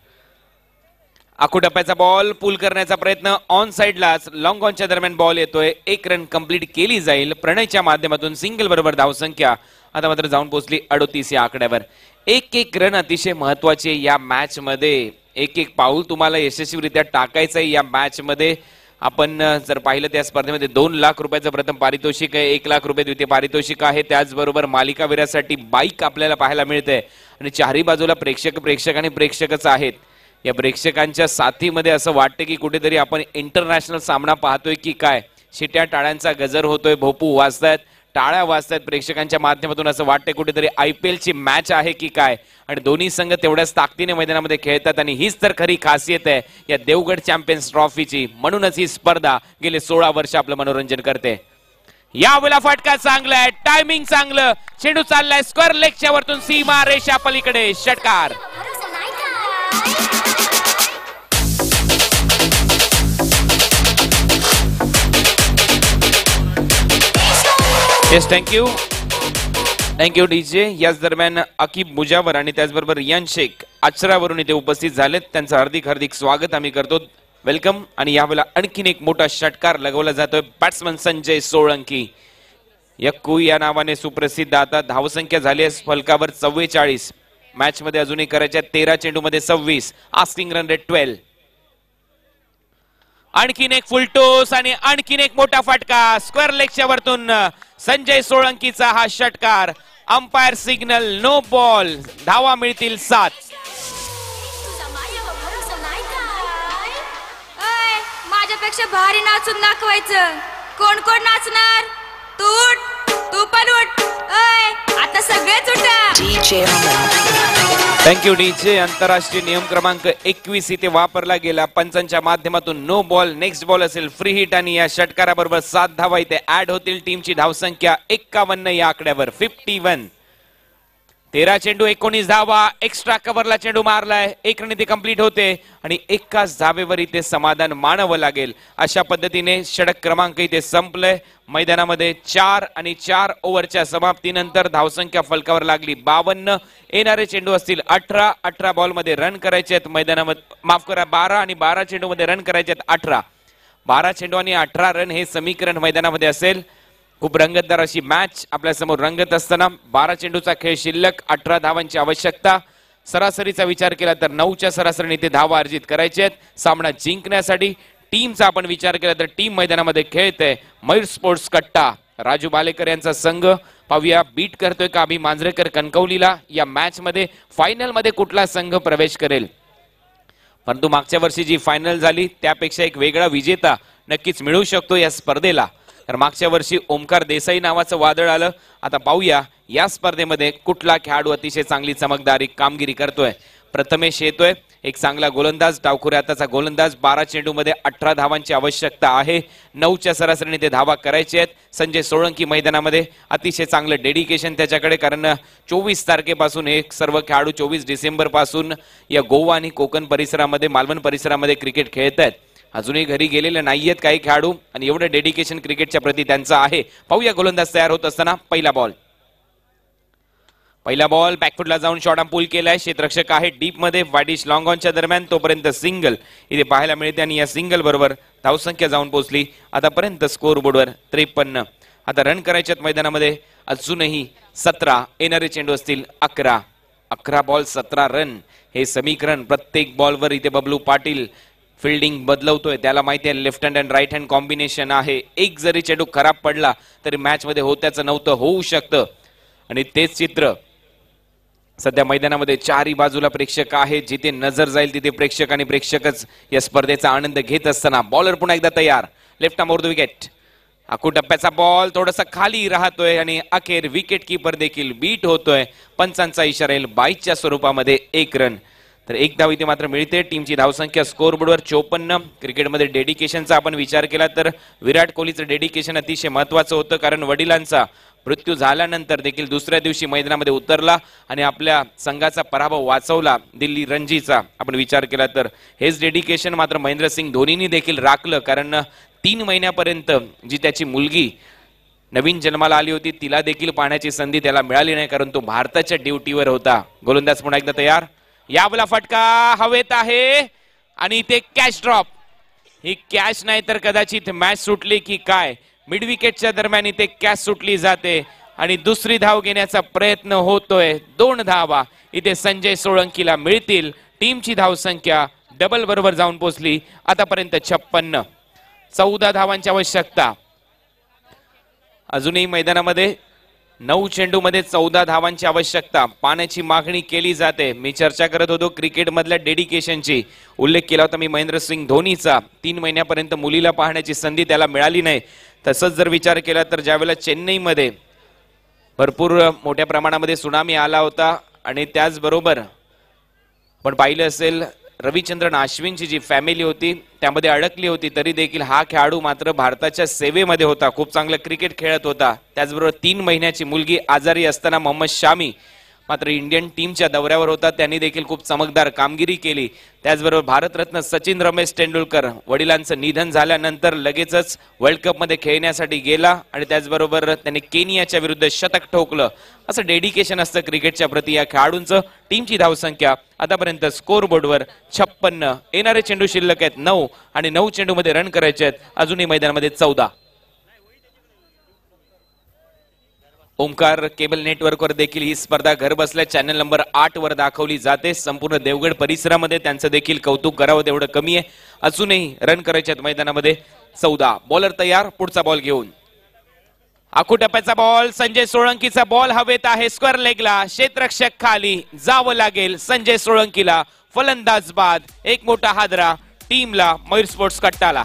आखूटप्प्याचा बॉल पुल करण्याचा प्रयत्न. ऑन साइडलाच लॉंग ऑनच्या दरम्यान बॉल येतोय. 1 रन कंप्लीट केली जाईल. प्रणयच्या माध्यमातून सिंगल बरोबर धावसंख्या आता मात्र जाऊन पोहोचली 38 या आकड्यावर. 1-1 रन अतिशय महत्वाचे या मॅच मध्ये. 1-1 पाऊल तुम्हाला यशस्वीरित्या टाकायचं आहे या मॅच मध्ये. आपण जर पाहिलं त्या स्पर्धेमध्ये 2 लाख रुपयाचं प्रथम पारितोषिक आहे. 1 लाख रुपये द्वितीय पारितोषिक आहे. त्याचबरोबर मालिकावीरासाठी बाईक आपल्याला पाहायला मिळते आणि चारही बाजूला प्रेक्षक आणि प्रेक्षकच आहेत. या प्रेक्षकांच्या साथीमध्ये असं वाटतं की कुठेतरी आपण इंटरनॅशनल सामना पाहतोय की काय. शिट्या टाळ्यांचा गजर होतोय. भोपू वाजतायत, टाळ्या वाजतायत प्रेक्षकांच्या माध्यमातून. असं वाटतंय कुठेतरी IPL ची मॅच आहे की काय. आणि दोन्ही संघ तेवढ्याच ताकदीने मैदानामध्ये खेळतात आणि हीच तर खरी खासियत आहे या देवगड चॅम्पियन्स ट्रॉफीची. म्हणूनच ही स्पर्धा गेले 16 वर्ष आपलं मनोरंजन करते. यावेळेला फटका चांगला आहे. टायमिंग चांगलं. चेंडू चाललाय स्क्वेअर लेगच्या वरतून सीमा रेषा पलीकडे. षटकार. Yes, thank you DJ. याच दरम्यान अकीब मुजावर आणि त्याचबरोबर रियान शेख आचरावरून इथे उपस्थित झालेत. त्यांचं हार्दिक स्वागत आम्ही करतो. वेलकम. आणि यावेळेला आणखीन एक मोठा षटकार लगवला जातोय. बॅट्समन संजय सोळंकी. यक्कू या नावाने सुप्रसिद्ध. आता धावसंख्या झाली आहे फलकावर 44. मॅच मध्ये अजूनही करायच्या 13 चेंडूमध्ये 26. Asking run rate 12. आणखीन एक फुलटोस आणि आणखीन एक मोठा फटका. स्क्वेअर लेगच्या वरतून संजय सोळंकीचा हा षटकार. Umpire signal. No ball. धावा मिळतील 7. माझ्यापेक्षा भारी नाचून दाखवायचं. कोण कोण नाचणार? तू पण उठ. आता सगळेच उठा. Thank you DJ. आंतरराष्ट्रीय नियम क्रमांक 21 इथे वापरला गेला. पंचांच्या माध्यमातून नो बॉल. नेक्स्ट बॉल असेल फ्री हिट आणि या षटकाराबरोबर 7 धावा इथे ऍड होतील. टीमची धावसंख्या 51 या आकड्यावर. 51. 13 चेंडू 19 धावा, एक्स्ट्रा कव्हरला चेंडू मारलाय, 1 रन इथे कंप्लीट होते आणि एकाच धावेवर इथे समाधान मानावं लागेल. अशा पद्धतीने षटक क्रमांक इथे संपलंय. मैदानामध्ये 4 आणि 4 ओव्हरच्या समाप्तीनंतर धावसंख्या फलकावर लागली 52. येणारे चेंडू असतील 18 बॉल मध्ये रन करायचे आहेत मैदानामध्ये, माफ करा 12 आणि 12 चेंडू मध्ये रन करायचे आहेत 18. 12 चेंडू आणि 18 रन हे समीकरण मैदानामध्ये असेल. खूप रंगतदार अशी मॅच आपल्या समोर रंगत असताना 12 चेंडूचा खेळ शिल्लक, 18 धावांची आवश्यकता. सरासरीचा विचार केला तर 9च्या सरासरीने ते धावा अर्जित करायचे आहेत सामना जिंकण्यासाठी. टीमचा आपण विचार केला तर टीम मैदानामध्ये खेळते मयूर स्पोर्ट्स कट्टा. राजू बालेकर यांचा संघ पाहूया बीट करतोय का अभि मांजरेकर कणकवलीला. या मॅच मध्ये फायनल मध्ये कुठला संघ प्रवेश करेल, परंतु मागच्या वर्षी जी फायनल झाली त्यापेक्षा एक वेगळा विजेता नक्कीच मिळू शकतो या स्पर्धेला. तर मागच्या वर्षी ओमकार देसाई नावाचं वादळ आलं. आता पाहूया या स्पर्धेमध्ये कुठला खेळाडू अतिशय चांगली चमकदारी कामगिरी करतोय. प्रथमेश येतोय, एक चांगला गोलंदाज, डावखुऱ्या हाताचा गोलंदाज. 12 चेंडू मध्ये 18 धावांची आवश्यकता आहे. 9च्या सरासरीने ते धावा करायचे आहेत. संजय सोळंकी मैदानामध्ये, अतिशय चांगलं डेडिकेशन त्याच्याकडे, कारण 24 तारखेपासून हे सर्व खेळाडू 24 डिसेंबर पासून या गोवा आणि कोकण परिसरामध्ये, मालवण परिसरामध्ये क्रिकेट खेळत आहेत. अजूनही घरी गेलेले नाहीयेत काही खेळाडू आणि एवढं डेडिकेशन क्रिकेटच्या प्रती त्यांचं आहे. पाहूया गोलंदाज तयार होत असताना पहिला बॉल बॅकफुटला जाऊन शॉर्ट आर्म पूल केलाय. क्षेत्ररक्षक आहे डीप मध्ये, वाईडिश लॉंग ऑनच्या दरम्यान. तोपर्यंत सिंगल इथे पाहायला मिळते आणि या सिंगल बरोबर धावसंख्या जाऊन पोहोचली आतापर्यंत स्कोर बोर्डवर 53. आता रन करायच्यात मैदानामध्ये अजूनही 17. येणारे चेंडू असतील 11 बॉल 17 रन हे समीकरण. प्रत्येक बॉलवर इथे बबलू पाटील फिल्डिंग बदलवतोय, त्याला माहिती आहे left hand and right hand combination आहे. एक जरी चेंडू खराब पडला तरी मॅच मध्ये होत्याचं नव्हतं, होऊ शकतं. आणि तेच चित्र सध्या मैदानामध्ये चारही बाजूला प्रेक्षक आहेत. जिथे नजर जाईल तिथे प्रेक्षक आणि प्रेक्षकच या स्पर्धेचा आनंद घेत असताना बॉलर पुन्हा एकदा तयार. Left arm over the wicket. टप्प्याचा बॉल थोडासा खाली राहतोय आणि अखेर विकेट किपर देखील बीट होतोय. पंचांचा इशारा येईल 22च्या स्वरूपामध्ये 1 रन. तर 1 धाव इथे मात्र मिळते. टीमची धावसंख्या स्कोर बोर्डवर 54. क्रिकेटमध्ये डेडिकेशनचा आपण विचार केला तर विराट कोहलीचं डेडिकेशन अतिशय महत्वाचं होतं, कारण वडिलांचा मृत्यू झाल्यानंतर देखील दुसऱ्या दिवशी मैदानामध्ये उतरला आणि आपल्या संघाचा पराभव वाचवला दिल्ली रणजीचा. आपण विचार केला तर हेच डेडिकेशन मात्र महेंद्रसिंग धोनीनी देखील राखलं, कारण 3 महिन्यापर्यंत जी त्याची मुलगी नवीन जन्माला आली होती तिला देखील पाहण्याची संधी त्याला मिळाली नाही, कारण तो भारताच्या ड्युटीवर होता. गोलंदाज पुन्हा एकदा तयार. यावला फटका हवेत आहे आणि इथे कॅच ड्रॉप. ही कॅच नाही तर कदाचित मॅच सुटली की काय. मिड विकेटच्या दरम्यान इथे कॅच सुटली जाते आणि दुसरी धाव घेण्याचा प्रयत्न होतोय. 2 धावा इथे संजय सोळंकीला मिळतील. टीमची धावसंख्या डबल बरोबर जाऊन पोहोचली आतापर्यंत 56. 14 धावांची आवश्यकता. अजूनही मैदानामध्ये 9 चेंडू मध्ये 14 धावांची आवश्यकता. पाण्याची मागणी केली जाते. मी चर्चा करत होतो क्रिकेट मधल्या डेडिकेशनची. उल्लेख केला होता मी महेंद्रसिंग धोनीचा. 3 महिन्यापर्यंत मुलीला पाहण्याची संधी त्याला मिळाली नाही. तसंच जर विचार केला तर ज्यावेळेला चेन्नईमध्ये भरपूर मोठ्या प्रमाणामध्ये सुनामी आला होता आणि त्याचबरोबर आपण पाहिलं असेल रविचंद्रन अश्विनची जी फॅमिली होती त्यामध्ये अडकली होती, तरी देखील हा खेळाडू मात्र भारताच्या सेवेमध्ये होता. खूप चांगलं क्रिकेट खेळत होता. त्याचबरोबर 3 महिन्याची मुलगी आजारी असताना मोहम्मद शामी मात्र इंडियन टीमच्या दौऱ्यावर होता. त्यांनी देखील खूप चमकदार कामगिरी केली. त्याचबरोबर भारतरत्न सचिन रमेश तेंडुलकर वडिलांचं निधन झाल्यानंतर लगेचच वर्ल्ड कप मध्ये खेळण्यासाठी गेला आणि त्याचबरोबर त्यांनी केनियाच्या विरुद्ध शतक ठोकलं. असं डेडिकेशन असतं क्रिकेटच्या प्रती या खेळाडूंचं. टीमची धावसंख्या आतापर्यंत स्कोर बोर्डवर 56. येणारे चेंडू शिल्लक आहेत 9 आणि 9 चेंडू मध्ये रन करायचे आहेत. अजूनही मैदानामध्ये 14. ओमकार केबल नेटवर्कवर देखील ही स्पर्धा घर बसल्या चॅनल नंबर 8 वर दाखवली जाते. संपूर्ण देवगड परिसरामध्ये त्यांचं देखील कौतुक करावं तेवढं कमी आहे. अजूनही रन करायचे आहेत मैदानामध्ये 14. बॉलर तयार. पुढचा बॉल घेऊन टप्प्याचा बॉल. संजय सोळंकीचा बॉल हवेत आहे स्क्वेअर लेगला. क्षेत्ररक्षक खाली जावं लागेल संजय सोळंकीला. फलंदाज बाद. एक मोठा हादरा टीमला मयूर स्पोर्ट्स कट्टाला.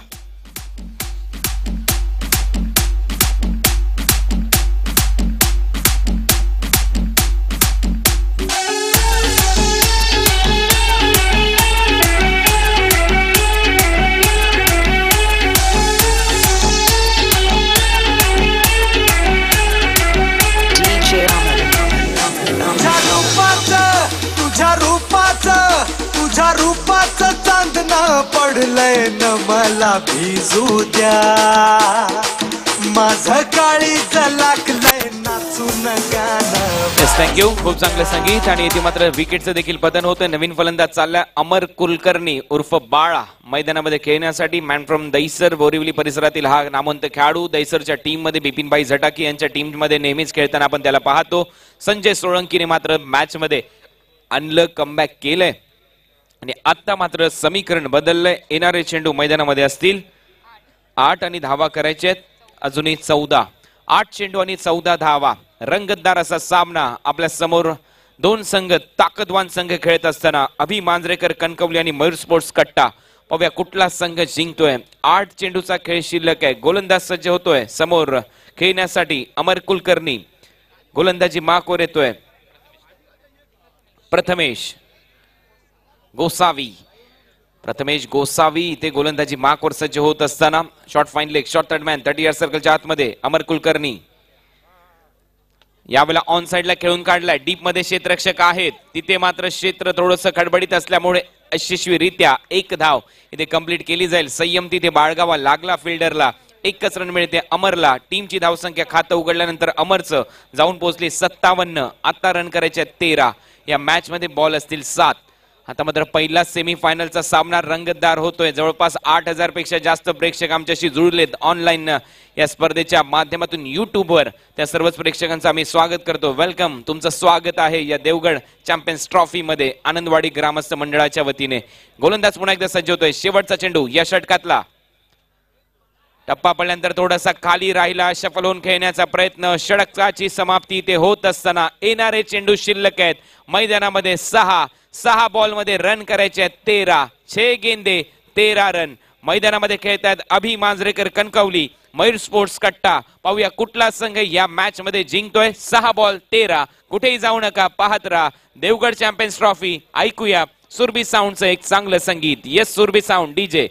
आवडलंय न मला भिजू द्या, माझं काळीज लागलंय नाचून गाणं. थँक्यू. खूप चांगलं संगीत. आणि इथे मात्र विकेटचं देखील पतन होतं. नवीन फलंदाज चालला अमर कुलकर्णी उर्फ बाळा मैदानामध्ये खेळण्यासाठी. मॅन फ्रॉम दहिसर बोरिवली परिसरातील हा नामवंत खेळाडू. दहिसरच्या टीम मध्ये बिपिनभाई झटाकी यांच्या टीम मध्ये नेहमीच खेळताना आपण त्याला पाहतो. संजय सोळंकीने मात्र मॅच मध्ये आणलं, कमबॅक केलंय. आणि आता मात्र समीकरण बदललंय. येणारे चेंडू मैदानामध्ये असतील 8 आणि धावा करायचे आहेत. अजूनही 14. 8 चेंडू आणि 14 धावा. रंगतदार असा सामना आपल्या समोर. दोन संघ ताकदवान संघ खेळत असताना अभि मांजरेकर कणकवली आणि मयूर स्पोर्ट्स कट्टा. पाहूया कुठला संघ जिंकतोय. 8 चेंडूचा खेळ शिल्लक आहे. गोलंदाज सज्ज होतोय समोर खेळण्यासाठी. अमर कुलकर्णी गोलंदाजी माकवर येतोय. प्रथमेश गोसावी इथे गोलंदाजी माकवर सज्ज होत असताना short fine leg, short third man 30 yard सर्कलच्या आतमध्ये अमर कुलकर्णी. यावेळेला ऑन साइडला खेळून काढलाय. डीप मध्ये क्षेत्ररक्षक आहेत. तिथे मात्र क्षेत्र थोडंसं खडबडीत असल्यामुळे यशस्वीरित्या 1 धाव इथे कंप्लीट केली जाईल. संयम तिथे बाळगावा लागला फिल्डरला. 1च रन मिळते अमरला. टीमची धावसंख्या खातं उघडल्यानंतर अमरचं जाऊन पोहोचली 57. आता रन करायचे 13. या मॅच मध्ये बॉल असतील 7. आता मात्र पहिला सेमीफायनलचा सामना रंगतदार होतोय. जवळपास 8000 पेक्षा जास्त प्रेक्षक आमच्याशी जुळलेत ऑनलाईन या स्पर्धेच्या माध्यमातून युट्यूबवर. त्या सर्वच प्रेक्षकांचं आम्ही स्वागत करतो. वेलकम, तुमचं स्वागत आहे या देवगड चॅम्पियन्स ट्रॉफी मध्ये आनंदवाडी ग्रामस्थ मंडळाच्या वतीने. गोलंदाज पुन्हा एकदा सज्ज होतोय. शेवटचा चेंडू या षटकातला. टप्पा पडल्यानंतर थोडासा खाली राहिला. शफल होऊन खेळण्याचा प्रयत्न. षटकाची समाप्ती इथे होत असताना येणारे चेंडू शिल्लक आहेत मैदानामध्ये 6 बॉल मध्ये रन करायचे आहेत 13. 6 गेंदे 13 रन. मैदानामध्ये खेळतात अभि मांजरेकर कणकवली, मयूर स्पोर्ट्स कट्टा. पाहूया कुठला संघ या मॅच मध्ये जिंकतोय. 6 बॉल 13. कुठेही जाऊ नका, पाहत राहा देवगड चॅम्पियन्स ट्रॉफी. ऐकूया सुरभी साऊंडचं एक चांगलं संगीत. येस सुरभी साऊंड डीजे.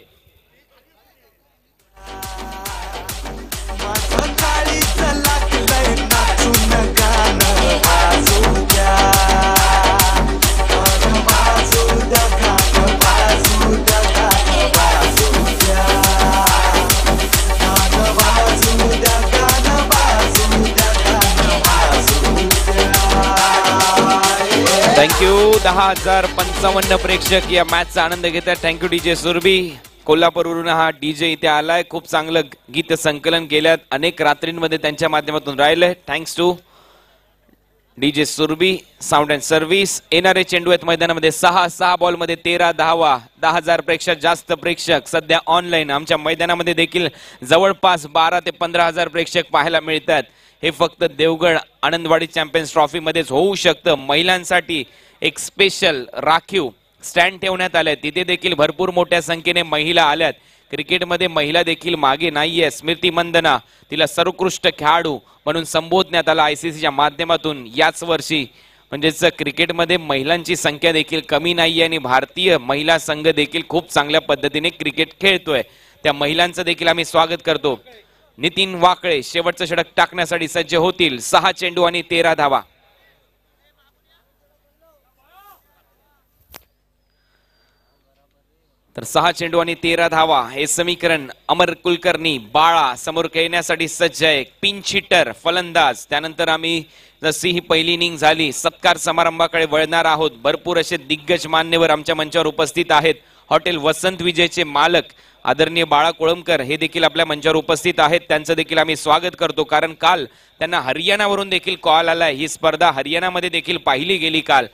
थँक्यू. 10,055 प्रेक्षक या मॅचचा आनंद घेतात. थँक्यू डीजे सुरभी. कोल्हापूरवरून हा डीजे इथे आलाय. खूप चांगलं गीत संकलन केल्यात. अनेक रात्रींमध्ये त्यांच्या माध्यमातून राहिलंय. Thanks to DJ Surabhi sound and service. येणारे चेंडू आहेत मैदानामध्ये 6 बॉल मध्ये 13 धावा. 10,000 पेक्षा जास्त प्रेक्षक सध्या ऑनलाईन आमच्या मैदानामध्ये देखील जवळपास 12 ते 15,000 प्रेक्षक पाहायला मिळतात. हे फक्त देवगड आनंदवाडी चॅम्पियन्स ट्रॉफी मध्येच होऊ शकतं. महिलांसाठी एक स्पेशल राखीव स्टँड ठेवण्यात आलाय. तिथे देखील भरपूर मोठ्या संख्येने महिला आल्यात. क्रिकेटमध्ये महिला देखील मागे नाहीये. स्मृती मंदना तिला सर्वोत्कृष्ट खेळाडू म्हणून संबोधण्यात आला आयसीसीच्या माध्यमातून याच वर्षी. म्हणजेच क्रिकेटमध्ये महिलांची संख्या देखील कमी नाहीये आणि भारतीय महिला संघ देखील खूप चांगल्या पद्धतीने क्रिकेट खेळतोय. त्या महिलांचं देखील आम्ही स्वागत करतो. नितीन वाकळे शेवटचं षटक टाकण्यासाठी सज्ज होतील. 6 चेंडू आणि 13 धावा. तर 6 चेंडू आणि 13 धावा हे समीकरण. अमर कुलकर्णी बाळा समोर खेळण्यासाठी सज्ज आहे. पिंच हिटर फलंदाज. त्यानंतर आम्ही जशी ही पहिली इनिंग झाली सत्कार समारंभाकडे वळणार आहोत. भरपूर असे दिग्गज मान्यवर आमच्या मंचावर उपस्थित आहेत. हॉटेल वसंत विजयचे मालक आदरणीय बाळा कोळंबकर हे देखील आपल्या मंचावर उपस्थित आहेत. त्यांचं देखील आम्ही स्वागत करतो. कारण काल त्यांना हरियाणावरून देखील कॉल आलाय. ही स्पर्धा हरियाणामध्ये देखील पाहिली गेली काल.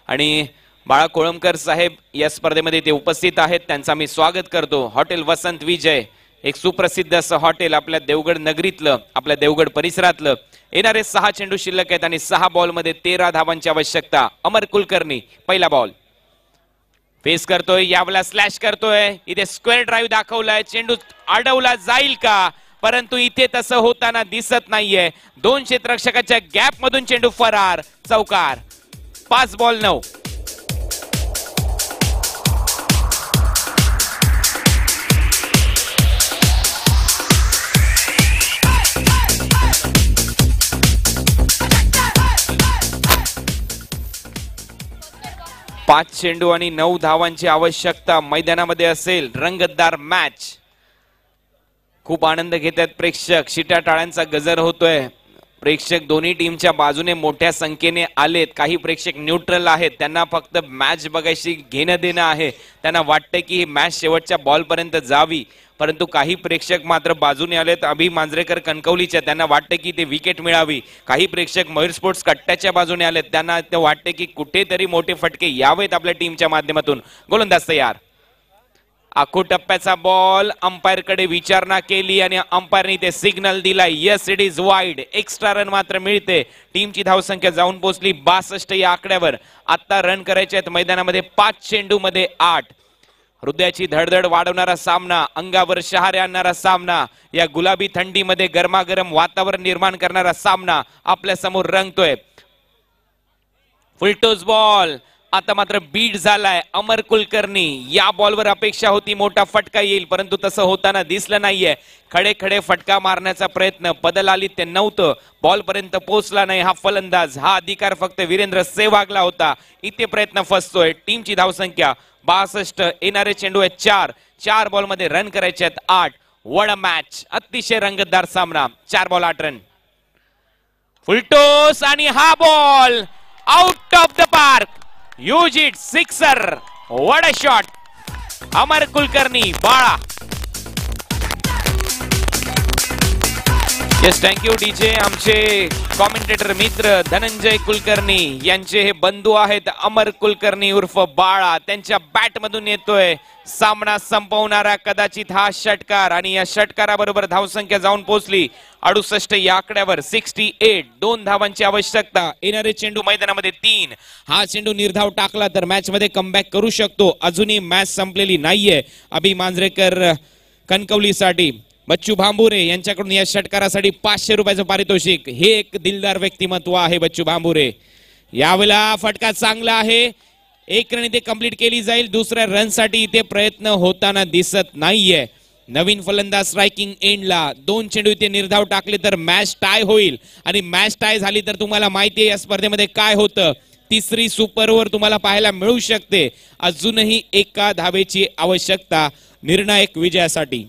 आणि बाळा कोळंबकर साहेब या स्पर्धेमध्ये ते उपस्थित आहेत. त्यांचं आम्ही स्वागत करतो. हॉटेल वसंत विजय एक सुप्रसिद्ध असं हॉटेल आपल्या देवगड नगरीतलं, आपल्या देवगड परिसरातलं. येणारे 6 चेंडू शिल्लक आहेत आणि 6 बॉल मध्ये 13 धावांची आवश्यकता. अमर कुलकर्णी पहिला बॉल फेस करतोय. यावेळेला स्लॅश करतोय. इथे स्क्वेअर ड्राईव्ह दाखवलाय. चेंडू अडवला जाईल का, परंतु इथे तसं होताना दिसत नाहीये. 2 क्षेत्ररक्षकाच्या गॅप मधून चेंडू फरार. चौकार. 5 बॉल 9. 5 चेंडू आणि 9 धावांची आवश्यकता मैदानामध्ये असेल. रंगतदार मॅच. खूप आनंद घेत आहेत प्रेक्षक. शिट्या टाळ्यांचा गजर होतोय. प्रेक्षक दोन्ही टीमच्या बाजूने मोठ्या संख्येने आलेत. काही प्रेक्षक न्यूट्रल आहेत, त्यांना फक्त मॅच बघायची घेणं देणं आहे. त्यांना वाटतं की ही मॅच शेवटच्या बॉल पर्यंत जावी, परंतु काही प्रेक्षक मात्र बाजूने आलेत अभि मांजरेकर कणकवलीच्या. त्यांना वाटतं की ते विकेट मिळावी. काही प्रेक्षक मयूर स्पोर्ट्स कट्ट्याच्या बाजूने आलेत, त्यांना ते वाटते की कुठेतरी मोठे फटके यावेत आपल्या टीमच्या माध्यमातून. गोलंदाज तयार. आखो टप्प्याचा बॉल. अंपायर कडे विचारणा केली आणि अंपायरने ते सिग्नल दिलाय. Yes, it is wide. Extra run मात्र मिळते. टीमची धावसंख्या जाऊन पोहोचली 62 या आकड्यावर. आता रन करायचे आहेत मैदानामध्ये 5 चेंडू मध्ये 8. हृदयाची धडधड वाढवणारा सामना, अंगावर शहारे आणणारा सामना, या गुलाबी थंडीमध्ये गरमागरम वातावरण निर्माण करणारा सामना आपल्या समोर रंगतोय. Full toss ball. आता मात्र बीट झालाय अमर कुलकर्णी. या बॉलवर अपेक्षा होती मोठा फटका येईल, परंतु तसं होताना दिसलं नाहीये. खडे खडे फटका मारण्याचा प्रयत्न, पदल आली ते नव्हतं, बॉल पर्यंत पोहोचला नाही हा फलंदाज. हा अधिकार फक्त वीरेंद्र सेहवागला होता. इथे प्रयत्न फसतोय. टीमची धावसंख्या 62. येणारे चेंडू आहेत 4. 4 बॉल मध्ये रन करायचे आहेत 8. वड मॅच. अतिशय रंगतदार सामना. 4 बॉल 8 रन. फुलटोस आणि हा ball out of the park. Use it. Sixer. What a shot. Amar Kulkarni Bala. Yes, thank you DJ. आमचे कॉमेंटेटर मित्र धनंजय कुलकर्णी यांचे हे बंधू आहेत अमर कुलकर्णी उर्फ बाळा. त्यांच्या बॅट मधून येतोय सामना संपवणारा कदाचित हा षटकार आणि या षटकाराबरोबर धावसंख्या जाऊन पोहोचली 68 या आकड्यावर. 68. 2 धावांची आवश्यकता. येणारे चेंडू मैदानामध्ये 3. हा चेंडू निर्धाव टाकला तर मॅच मध्ये कमबॅक करू शकतो. अजूनही मॅच संपलेली नाहीये. अभि मांजरेकर कणकवलीसाठी बच्चू भांबुरे यांच्याकडून या षटकारासाठी 500 रुपयाचं पारितोषिक. हे एक दिलदार व्यक्तिमत्व आहे बच्चू भांबुरे. यावेळेला फटका चांगला आहे. 1 रन इथे कंप्लीट केली जाईल. दुसऱ्या रन साठी इथे प्रयत्न होताना दिसत नाहीये. नवीन फलंदाज स्ट्रायकिंग एंडला. 2 चेंडू इथे निर्धाव टाकले तर मॅच टाय होईल आणि मॅच टाय झाली तर तुम्हाला माहिती आहे या स्पर्धेमध्ये काय होतं. तिसरी सुपर ओव्हर तुम्हाला पाहायला मिळू शकते. अजूनही एका धावेची आवश्यकता निर्णायक विजयासाठी.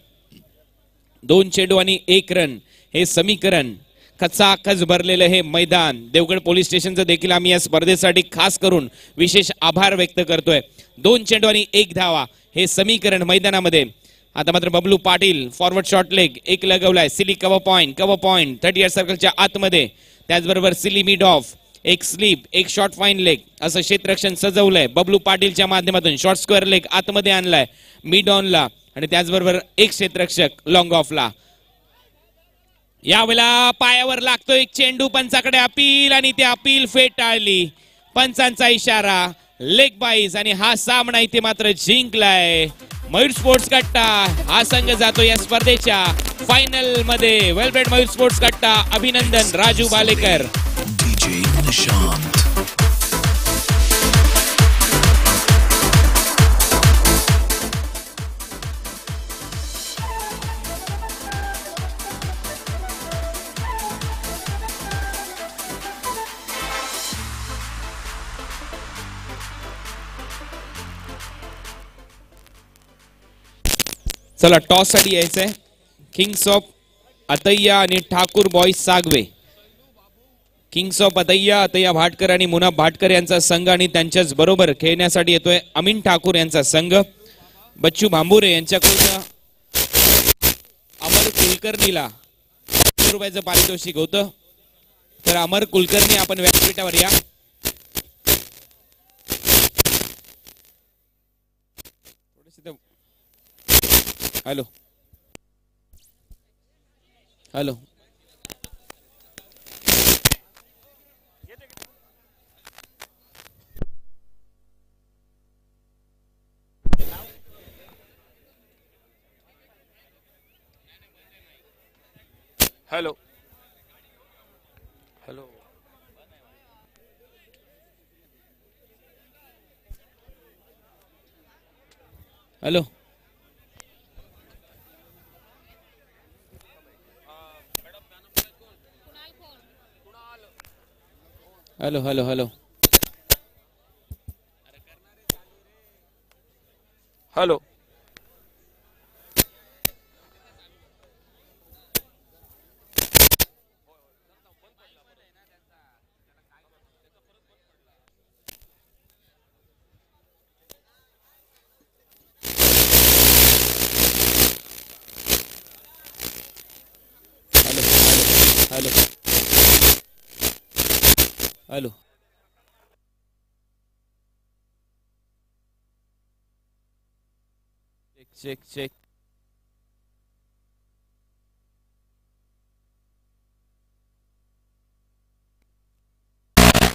2 चेंडू आणि 1 रन हे समीकरण. खचाखच भरलेलं हे मैदान. देवगड पोलीस स्टेशनचं देखील आम्ही या स्पर्धेसाठी खास करून विशेष आभार व्यक्त करतोय. 2 चेंडू आणि 1 धावा हे समीकरण मैदानामध्ये. आता मात्र Bablu Patil forward short leg 1 लगवलाय. सिली कव्हर पॉइंट 30 सर्कलच्या आतमध्ये. त्याचबरोबर silly mid off, 1 slip, 1 short fine leg असं क्षेत्ररक्षण सजवलंय बबलू पाटीलच्या माध्यमातून. शॉर्ट स्क्वेअर लेग आतमध्ये आणलाय मिड ऑनला आणि त्याचबरोबर 1 क्षेत्ररक्षक लॉंग ऑफला. यावेळेला पायावर लागतो एक चेंडू. पंचाकडे अपील आणि ते अपील फेटाळली. पंचांचा इशारा. लेग बाईज आणि हा सामना इथे मात्र जिंकलाय मयूर स्पोर्ट्स कट्टा. हा संघ जातो या स्पर्धेच्या फायनल मध्ये. वेलब्रेड मयूर स्पोर्ट्स कट्टा. अभिनंदन राजू बालेकर. चला टॉस साठी यायचंय. किंग्स ऑफ अतैया आणि Thakur boys Sagve. Kings of Ataiya Bhatkar आणि मुनाफ भाटकर यांचा संघ आणि त्यांच्याच बरोबर खेळण्यासाठी येतोय अमीन ठाकूर यांचा संघ. बच्चू भांबुरे यांच्याकडून अमर कुलकर्णीला 100 रुपयाचं पारितोषिक होतं. तर अमर कुलकर्णी आपण व्यासपीठावर या. Hello hello hello hello hello hello hello hello hello hello hello check check check